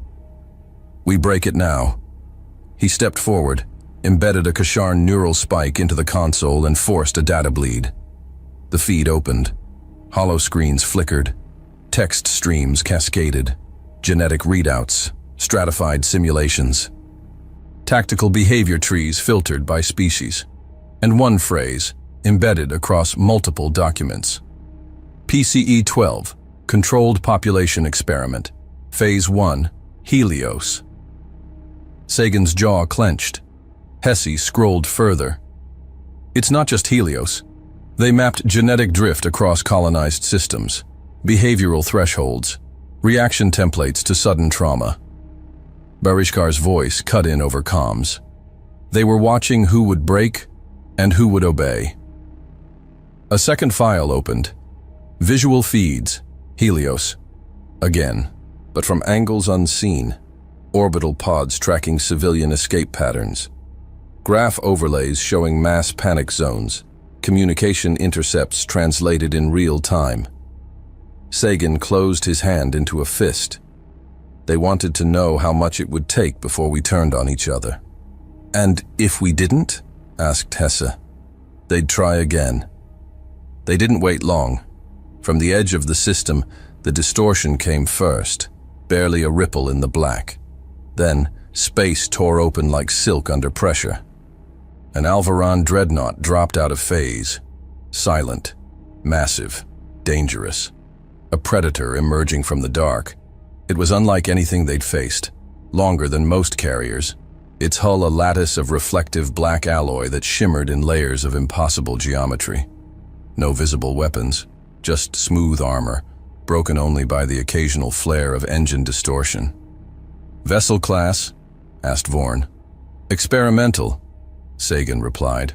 "We break it now." He stepped forward, embedded a Kasharn neural spike into the console and forced a data bleed. The feed opened. Hollow screens flickered. Text streams cascaded. Genetic readouts. Stratified simulations. Tactical behavior trees filtered by species. And one phrase, embedded across multiple documents. PCE-12, Controlled Population Experiment. Phase 1, Helios. Sagan's jaw clenched. Hesse scrolled further. "It's not just Helios. They mapped genetic drift across colonized systems, behavioral thresholds, reaction templates to sudden trauma." Barishkar's voice cut in over comms. They were watching who would break and who would obey. A second file opened. Visual feeds, Helios. Again, but from angles unseen. Orbital pods tracking civilian escape patterns. Graph overlays showing mass panic zones. Communication intercepts translated in real time. Sagan closed his hand into a fist. They wanted to know how much it would take before we turned on each other. "And if we didn't?" asked Hesse. "They'd try again." They didn't wait long. From the edge of the system, the distortion came first, barely a ripple in the black. Then, space tore open like silk under pressure. An Alvaran dreadnought dropped out of phase. Silent, massive, dangerous. A predator emerging from the dark. It was unlike anything they'd faced. Longer than most carriers. Its hull a lattice of reflective black alloy that shimmered in layers of impossible geometry. No visible weapons, just smooth armor, broken only by the occasional flare of engine distortion. "Vessel class?" asked Vorn. "Experimental," Sagan replied.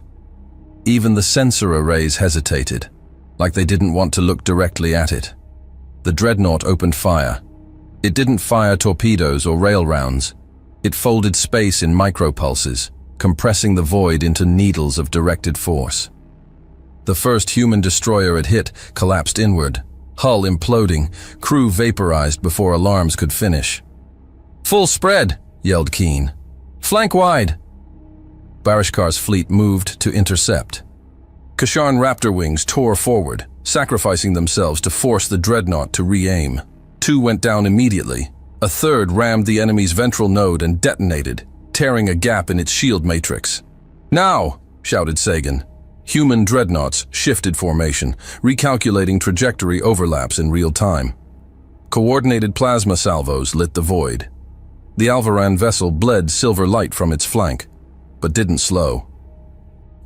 Even the sensor arrays hesitated, like they didn't want to look directly at it. The dreadnought opened fire. It didn't fire torpedoes or rail rounds. It folded space in micropulses, compressing the void into needles of directed force. The first human destroyer it hit collapsed inward, hull imploding, crew vaporized before alarms could finish. "Full spread!" yelled Keen. "Flank wide!" Barishkar's fleet moved to intercept. Kasharn Raptor wings tore forward, sacrificing themselves to force the dreadnought to re-aim. 2 went down immediately. A third rammed the enemy's ventral node and detonated, tearing a gap in its shield matrix. "Now!" shouted Sagan. Human dreadnoughts shifted formation, recalculating trajectory overlaps in real time. Coordinated plasma salvos lit the void. The Alvaran vessel bled silver light from its flank, but didn't slow.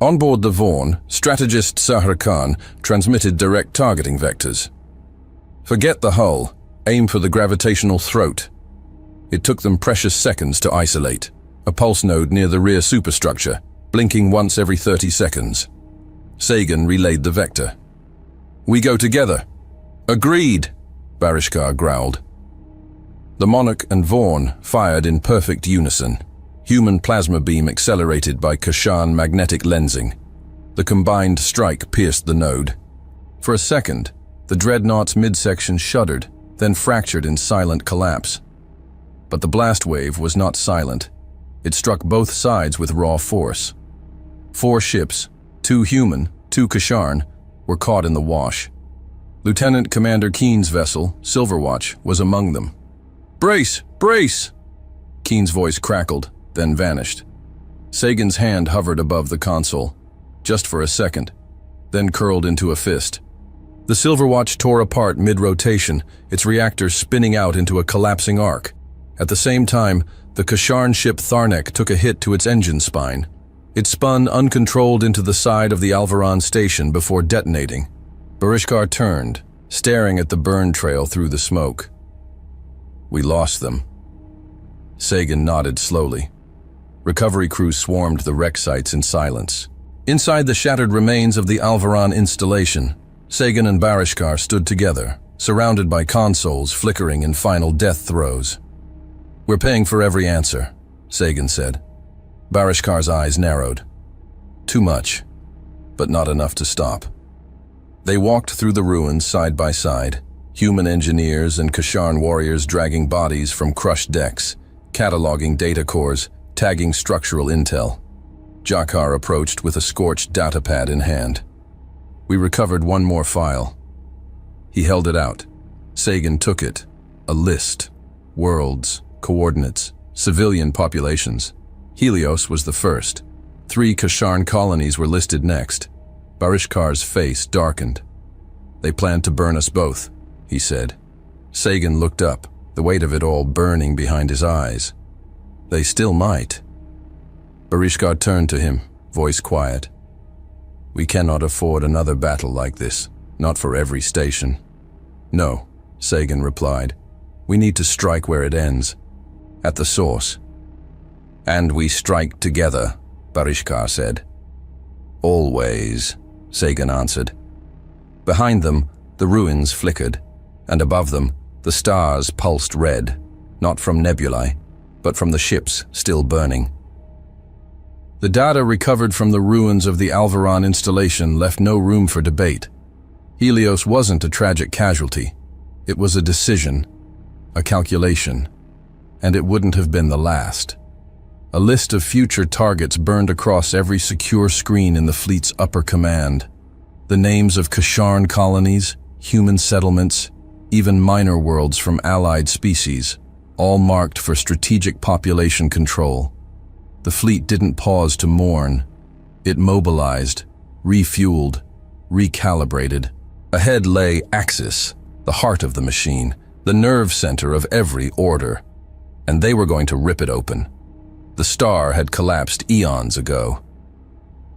On board the Vorn, strategist Sahar Khan transmitted direct targeting vectors. "Forget the hull. Aim for the gravitational throat." It took them precious seconds to isolate. A pulse node near the rear superstructure, blinking once every 30 seconds. Sagan relayed the vector. "We go together." "Agreed," Barishkar growled. The Monarch and Vorn fired in perfect unison. Human plasma beam accelerated by Kasharn magnetic lensing. The combined strike pierced the node. For a second, the dreadnought's midsection shuddered, then fractured in silent collapse. But the blast wave was not silent. It struck both sides with raw force. 4 ships, 2 human, 2 Kasharn, were caught in the wash. Lieutenant Commander Keen's vessel, Silverwatch, was among them. "Brace! Brace!" Keen's voice crackled, then vanished. Sagan's hand hovered above the console, just for a second, then curled into a fist. The Silverwatch tore apart mid-rotation, its reactors spinning out into a collapsing arc. At the same time, the Kasharn ship Tharnek took a hit to its engine spine. It spun uncontrolled into the side of the Alvaron station before detonating. Barishkar turned, staring at the burn trail through the smoke. "We lost them." Sagan nodded slowly. Recovery crews swarmed the wreck sites in silence. Inside the shattered remains of the Alvaron installation, Sagan and Barishkar stood together, surrounded by consoles flickering in final death throes. "We're paying for every answer," Sagan said. Barishkar's eyes narrowed. Too much, but not enough to stop. They walked through the ruins side by side, human engineers and Kasharn warriors dragging bodies from crushed decks, cataloging data cores, tagging structural intel. Jakar approached with a scorched datapad in hand. "We recovered one more file." He held it out. Sagan took it. A list. Worlds, coordinates, civilian populations. Helios was the first. 3 Kasharn colonies were listed next. Barishkar's face darkened. "They planned to burn us both," he said. Sagan looked up, the weight of it all burning behind his eyes. "They still might." Barishkar turned to him, voice quiet. "We cannot afford another battle like this, not for every station." "No," Sagan replied. "We need to strike where it ends, at the source." "And we strike together," Barishkar said. "Always," Sagan answered. Behind them, the ruins flickered, and above them, the stars pulsed red, not from nebulae, but from the ships still burning. The data recovered from the ruins of the Alvaron installation left no room for debate. Helios wasn't a tragic casualty. It was a decision, a calculation, and it wouldn't have been the last. A list of future targets burned across every secure screen in the fleet's upper command. The names of Kasharn colonies, human settlements, even minor worlds from allied species, all marked for strategic population control. The fleet didn't pause to mourn. It mobilized, refueled, recalibrated. Ahead lay Axis, the heart of the machine, the nerve center of every order. And they were going to rip it open. The star had collapsed eons ago.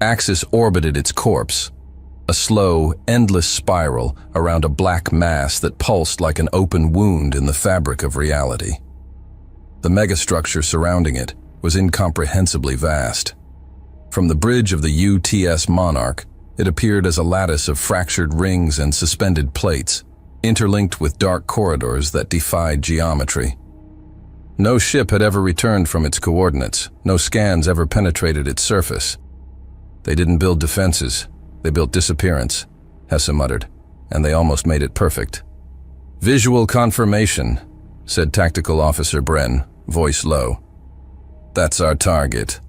Axis orbited its corpse, a slow, endless spiral around a black mass that pulsed like an open wound in the fabric of reality. The megastructure surrounding it was incomprehensibly vast. From the bridge of the UTS Monarch, it appeared as a lattice of fractured rings and suspended plates, interlinked with dark corridors that defied geometry. No ship had ever returned from its coordinates. No scans ever penetrated its surface. "They didn't build defenses. They built disappearance," Hesse muttered, "and they almost made it perfect." "Visual confirmation," said Tactical Officer Bren, voice low. "That's our target."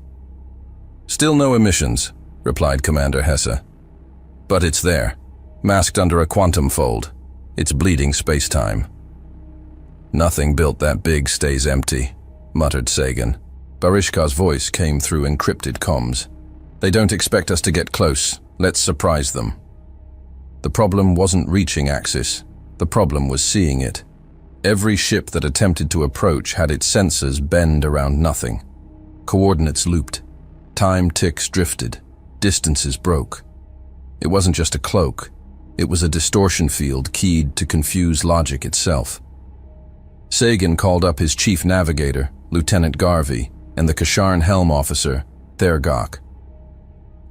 "Still no emissions," replied Commander Hesse. "But it's there, masked under a quantum fold. It's bleeding space-time." "Nothing built that big stays empty," muttered Sagan. Barishkar's voice came through encrypted comms. "They don't expect us to get close. Let's surprise them." The problem wasn't reaching Axis. The problem was seeing it. Every ship that attempted to approach had its sensors bend around nothing. Coordinates looped. Time ticks drifted. Distances broke. It wasn't just a cloak. It was a distortion field keyed to confuse logic itself. Sagan called up his chief navigator, Lieutenant Garvey, and the Kasharn helm officer, Thergok.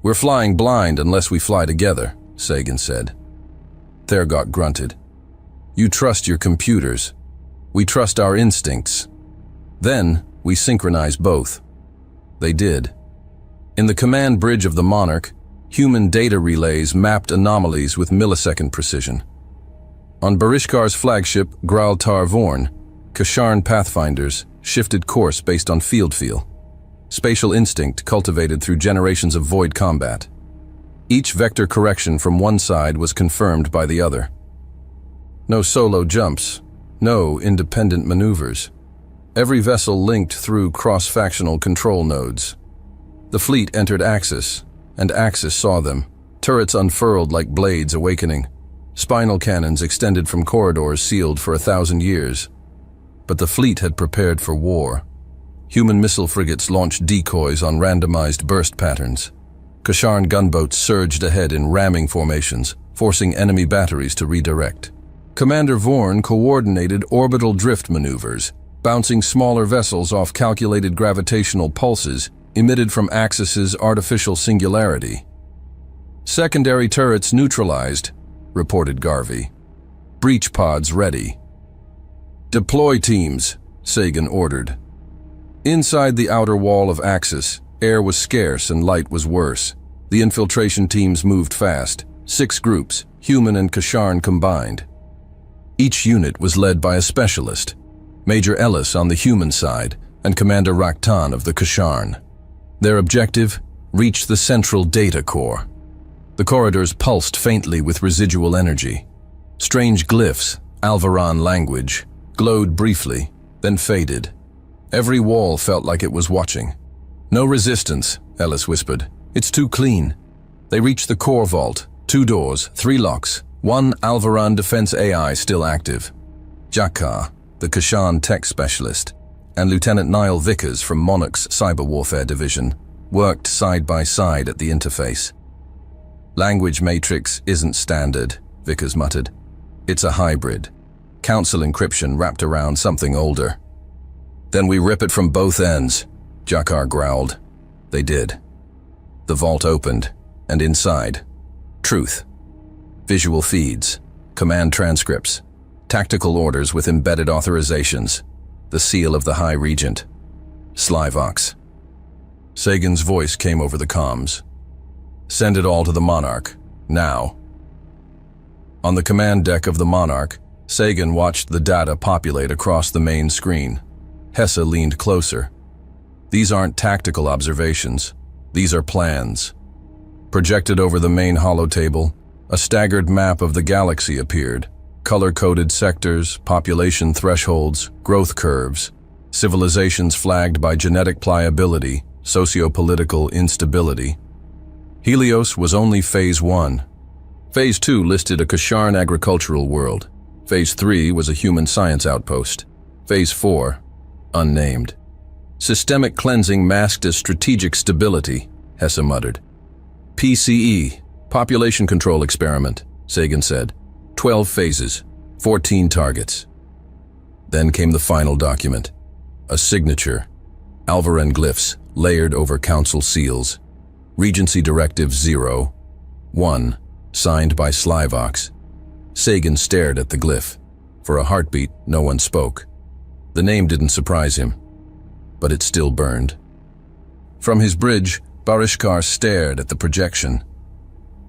"We're flying blind unless we fly together," Sagan said. Thergok grunted. "You trust your computers. We trust our instincts. Then we synchronize both." They did. In the command bridge of the Monarch, human data relays mapped anomalies with millisecond precision. On Barishkar's flagship, Graltar Vorn, Kasharn pathfinders shifted course based on field feel. spatial instinct cultivated through generations of void combat. Each vector correction from one side was confirmed by the other. No solo jumps, no independent maneuvers. Every vessel linked through cross-factional control nodes. The fleet entered Axis, and Axis saw them. Turrets unfurled like blades awakening. Spinal cannons extended from corridors sealed for 1,000 years. But the fleet had prepared for war. Human missile frigates launched decoys on randomized burst patterns. Kasharn gunboats surged ahead in ramming formations, forcing enemy batteries to redirect. Commander Vorn coordinated orbital drift maneuvers, bouncing smaller vessels off calculated gravitational pulses emitted from Axis's artificial singularity. Secondary turrets neutralized, reported Garvey. Breach pods ready. Deploy teams, Sagan ordered. Inside the outer wall of Axis, air was scarce and light was worse. The infiltration teams moved fast, 6 groups, human and Kasharn combined. Each unit was led by a specialist, Major Ellis on the human side and Commander Raktan of the Kasharn. Their objective? Reach the central data core. The corridors pulsed faintly with residual energy. Strange glyphs, Alvaran language, glowed briefly, then faded. Every wall felt like it was watching. No resistance, Ellis whispered. It's too clean. They reached the core vault, 2 doors, 3 locks, 1 Alvaran defense AI still active. Jakar, the Kasharn tech specialist, and Lieutenant Niall Vickers from Monarch's Cyber Warfare Division worked side by side at the interface. Language matrix isn't standard, Vickers muttered. It's a hybrid. Council encryption wrapped around something older. Then we rip it from both ends, Jakar growled. They did. The vault opened, and inside, truth. Visual feeds, command transcripts, tactical orders with embedded authorizations, the seal of the High Regent. Slyvox. Sagan's voice came over the comms. Send it all to the Monarch, now. On the command deck of the Monarch, Sagan watched the data populate across the main screen. Hesse leaned closer. These aren't tactical observations. These are plans. Projected over the main holotable, a staggered map of the galaxy appeared. Color-coded sectors, population thresholds, growth curves, civilizations flagged by genetic pliability, socio-political instability. Helios was only Phase 1. Phase 2 listed a Kasharn agricultural world. Phase 3 was a human science outpost. Phase 4, unnamed. Systemic cleansing masked as strategic stability, Hesse muttered. PCE, population control experiment, Sagan said. 12 phases, 14 targets. Then came the final document. A signature. Alvaran glyphs layered over council seals. Regency Directive 0-1, signed by Slyvox. Sagan stared at the glyph. For a heartbeat, no one spoke. The name didn't surprise him, but it still burned. From his bridge, Barishkar stared at the projection.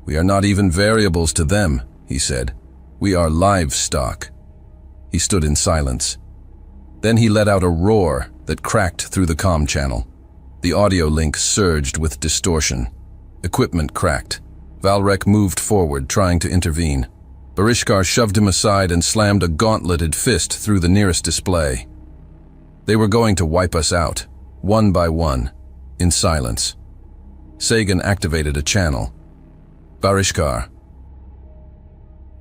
We are not even variables to them, he said. We are livestock. He stood in silence. Then he let out a roar that cracked through the comm channel. The audio link surged with distortion. Equipment cracked. Valrek moved forward, trying to intervene. Barishkar shoved him aside and slammed a gauntleted fist through the nearest display. They were going to wipe us out, one by one, in silence. Sagan activated a channel. Barishkar.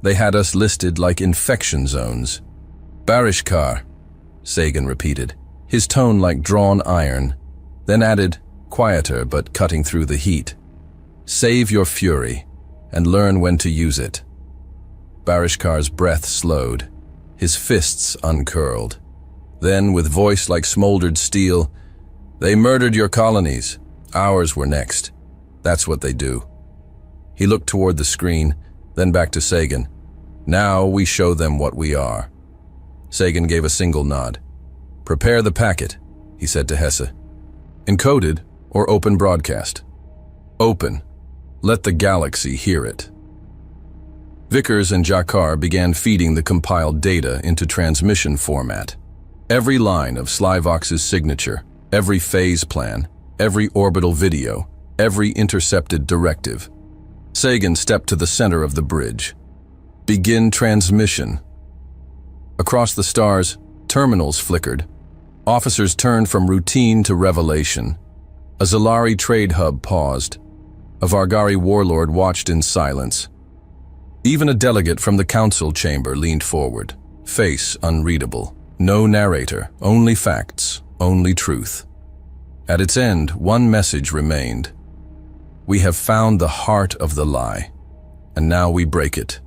They had us listed like infection zones. Barishkar, Sagan repeated, his tone like drawn iron, then added, quieter but cutting through the heat. Save your fury, and learn when to use it. Barishkar's breath slowed, his fists uncurled. Then, with voice like smoldered steel, they murdered your colonies. Ours were next. That's what they do. He looked toward the screen, then back to Sagan. Now we show them what we are. Sagan gave a single nod. Prepare the packet, he said to Hesse. Encoded or open broadcast? Open. Let the galaxy hear it. Vickers and Jakar began feeding the compiled data into transmission format. Every line of Slyvox's signature, every phase plan, every orbital video, every intercepted directive. Sagan stepped to the center of the bridge. Begin transmission. Across the stars, terminals flickered. Officers turned from routine to revelation. A Zalari trade hub paused. A Vargari warlord watched in silence. Even a delegate from the council chamber leaned forward, face unreadable. No narrator, only facts, only truth. At its end, one message remained. We have found the heart of the lie, and now we break it.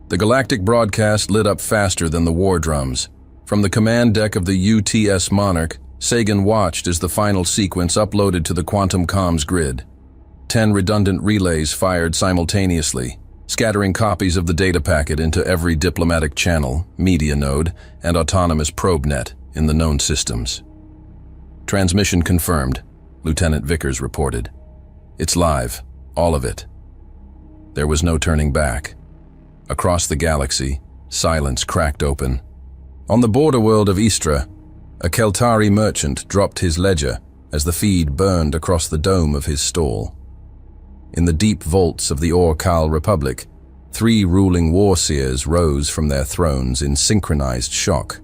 The galactic broadcast lit up faster than the war drums. From the command deck of the UTS Monarch, Sagan watched as the final sequence uploaded to the quantum comms grid. 10 redundant relays fired simultaneously, scattering copies of the data packet into every diplomatic channel, media node, and autonomous probe net in the known systems. Transmission confirmed, Lieutenant Vickers reported. It's live, all of it. There was no turning back. Across the galaxy, silence cracked open. On the border world of Istra, a Keltari merchant dropped his ledger as the feed burned across the dome of his stall. In the deep vaults of the Orkal Republic, 3 ruling war seers rose from their thrones in synchronized shock.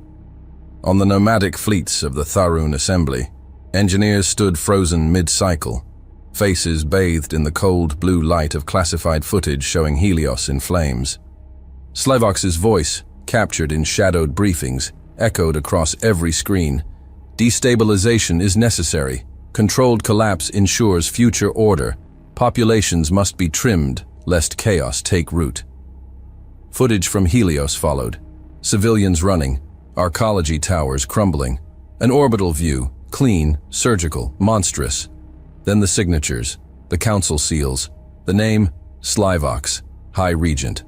On the nomadic fleets of the Tharun Assembly, engineers stood frozen mid-cycle, faces bathed in the cold blue light of classified footage showing Helios in flames. Slivox's voice, captured in shadowed briefings, echoed across every screen. Destabilization is necessary. Controlled collapse ensures future order. Populations must be trimmed, lest chaos take root. Footage from Helios followed. Civilians running, arcology towers crumbling. An orbital view, clean, surgical, monstrous. Then the signatures, the council seals, the name, Slivox, High Regent.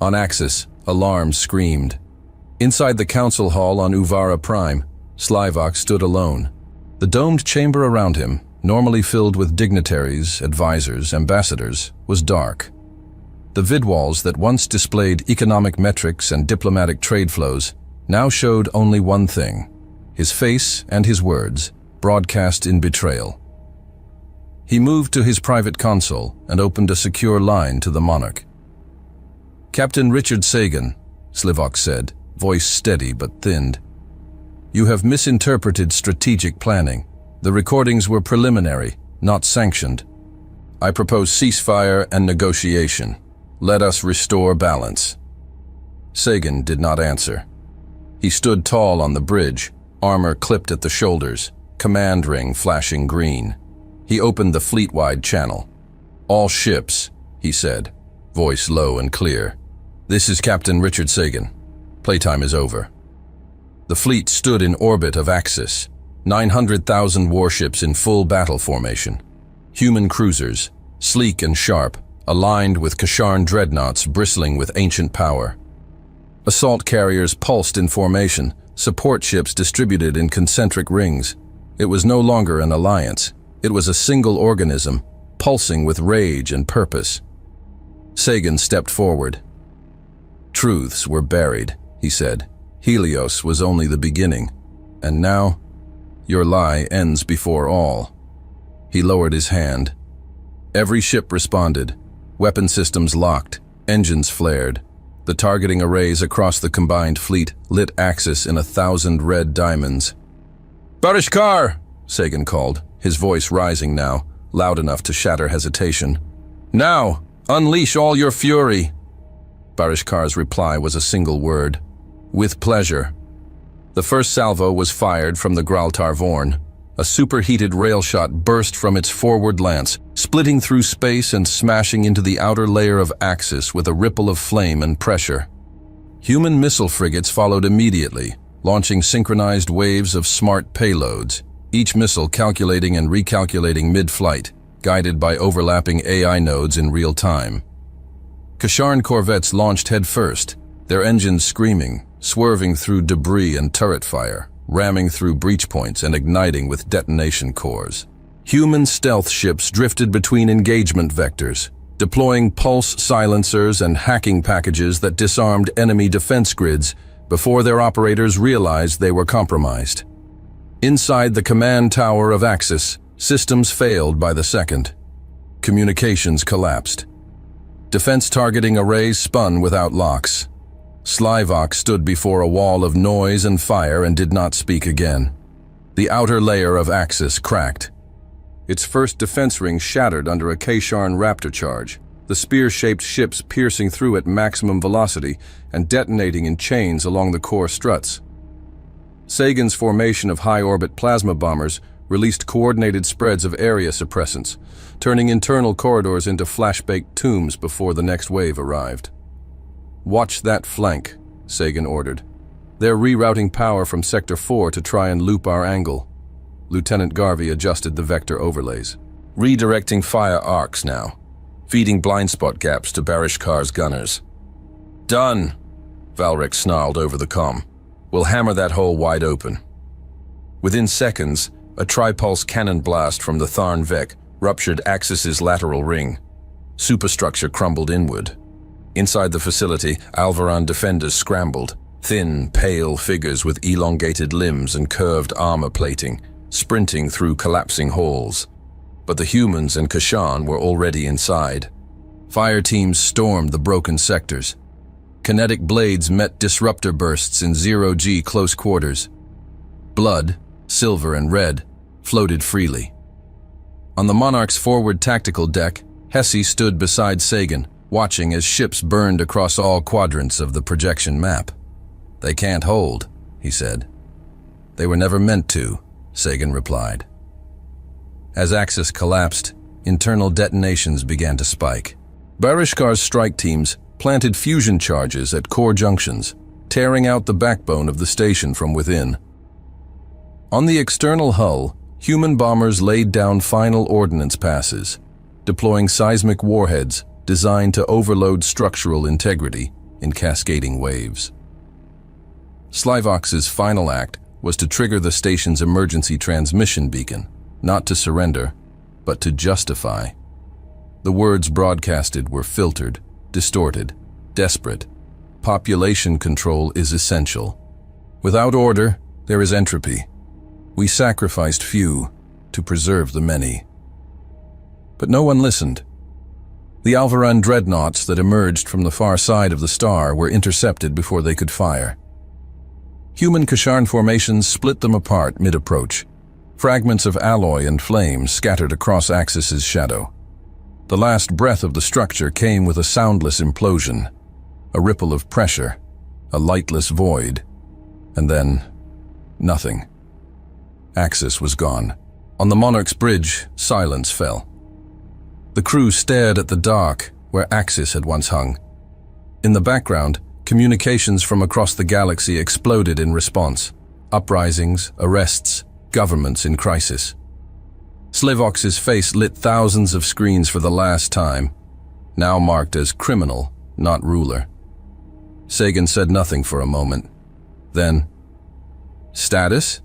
On Axis, alarms screamed. Inside the council hall on Uvara Prime, Slivox stood alone. The domed chamber around him, normally filled with dignitaries, advisors, ambassadors, was dark. The vidwalls that once displayed economic metrics and diplomatic trade flows now showed only one thing: his face and his words, broadcast in betrayal. He moved to his private console and opened a secure line to the monarch. Captain Richard Sagan, Slivox said, voice steady but thinned. You have misinterpreted strategic planning. The recordings were preliminary, not sanctioned. I propose ceasefire and negotiation. Let us restore balance. Sagan did not answer. He stood tall on the bridge, armor clipped at the shoulders, command ring flashing green. He opened the fleet-wide channel. All ships, he said, voice low and clear. This is Captain Richard Sagan. Playtime is over. The fleet stood in orbit of Axis, 900,000 warships in full battle formation. Human cruisers, sleek and sharp, aligned with Kasharn dreadnoughts bristling with ancient power. Assault carriers pulsed in formation, support ships distributed in concentric rings. It was no longer an alliance. It was a single organism, pulsing with rage and purpose. Sagan stepped forward. Truths were buried, he said. Helios was only the beginning. And now, your lie ends before all. He lowered his hand. Every ship responded. Weapon systems locked, engines flared. The targeting arrays across the combined fleet lit Axis in 1,000 red diamonds. Barishkar! Sagan called, his voice rising now, loud enough to shatter hesitation. Now, unleash all your fury! Barishkar's reply was a single word. With pleasure. The first salvo was fired from the Graltar Vorn. A superheated rail shot burst from its forward lance, splitting through space and smashing into the outer layer of Axis with a ripple of flame and pressure. Human missile frigates followed immediately, launching synchronized waves of smart payloads, each missile calculating and recalculating mid-flight, guided by overlapping AI nodes in real time. Kasharn corvettes launched headfirst, their engines screaming, swerving through debris and turret fire, ramming through breach points and igniting with detonation cores. Human stealth ships drifted between engagement vectors, deploying pulse silencers and hacking packages that disarmed enemy defense grids before their operators realized they were compromised. Inside the command tower of Axis, systems failed by the second. Communications collapsed. Defense targeting arrays spun without locks. Slyvok stood before a wall of noise and fire and did not speak again. The outer layer of Axis cracked. Its first defense ring shattered under a Kasharn Raptor charge, the spear-shaped ships piercing through at maximum velocity and detonating in chains along the core struts. Sagan's formation of high-orbit plasma bombers released coordinated spreads of area suppressants, turning internal corridors into flash-baked tombs before the next wave arrived. "Watch that flank," Sagan ordered. "They're rerouting power from Sector 4 to try and loop our angle." Lieutenant Garvey adjusted the vector overlays. "Redirecting fire arcs now, feeding blind spot gaps to Barishkar's gunners." "Done," Valric snarled over the comm. "We'll hammer that hole wide open." Within seconds, a tripulse cannon blast from the Tharn Vec ruptured Axis's lateral ring. Superstructure crumbled inward. Inside the facility, Alvaran defenders scrambled, thin, pale figures with elongated limbs and curved armor plating, sprinting through collapsing halls. But the humans and Kasharn were already inside. Fire teams stormed the broken sectors. Kinetic blades met disruptor bursts in zero-G close quarters. Blood, silver and red, floated freely. On the Monarch's forward tactical deck, Hesse stood beside Sagan, watching as ships burned across all quadrants of the projection map. "They can't hold," he said. "They were never meant to," Sagan replied. As Axis collapsed, internal detonations began to spike. Barishkar's strike teams planted fusion charges at core junctions, tearing out the backbone of the station from within. On the external hull, human bombers laid down final ordnance passes, deploying seismic warheads designed to overload structural integrity in cascading waves. Slyvok's final act was to trigger the station's emergency transmission beacon, not to surrender, but to justify. The words broadcasted were filtered, distorted, desperate. Population control is essential. Without order, there is entropy. We sacrificed few to preserve the many. But no one listened. The Alvaran dreadnoughts that emerged from the far side of the star were intercepted before they could fire. Human Kasharn formations split them apart mid-approach. Fragments of alloy and flame scattered across Axis's shadow. The last breath of the structure came with a soundless implosion, a ripple of pressure, a lightless void, and then nothing. Axis was gone. On the Monarch's bridge, silence fell. The crew stared at the dark where Axis had once hung. In the background, communications from across the galaxy exploded in response. Uprisings, arrests, governments in crisis. Slyvok's face lit thousands of screens for the last time, now marked as criminal, not ruler. Sagan said nothing for a moment. Then, "Status?"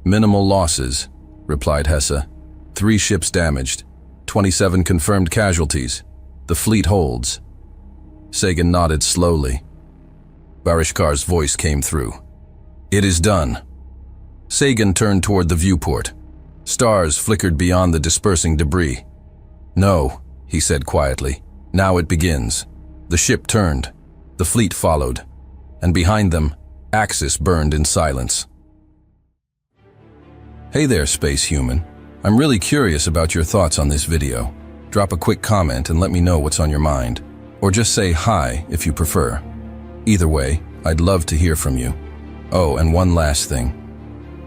"Minimal losses," replied Hesse. 3 ships damaged, 27 confirmed casualties. The fleet holds. Sagan nodded slowly. Barishkar's voice came through. "It is done." Sagan turned toward the viewport. Stars flickered beyond the dispersing debris. "No," he said quietly. "Now it begins." The ship turned. The fleet followed. And behind them, Axis burned in silence. Hey there, space human. I'm really curious about your thoughts on this video. Drop a quick comment and let me know what's on your mind. Or just say hi if you prefer. Either way, I'd love to hear from you. Oh, and one last thing.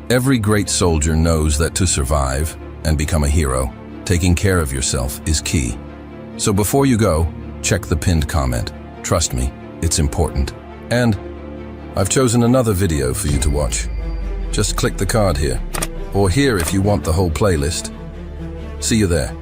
Every great soldier knows that to survive and become a hero, taking care of yourself is key. So before you go, check the pinned comment. Trust me, it's important. And I've chosen another video for you to watch. Just click the card here, or here if you want the whole playlist. See you there.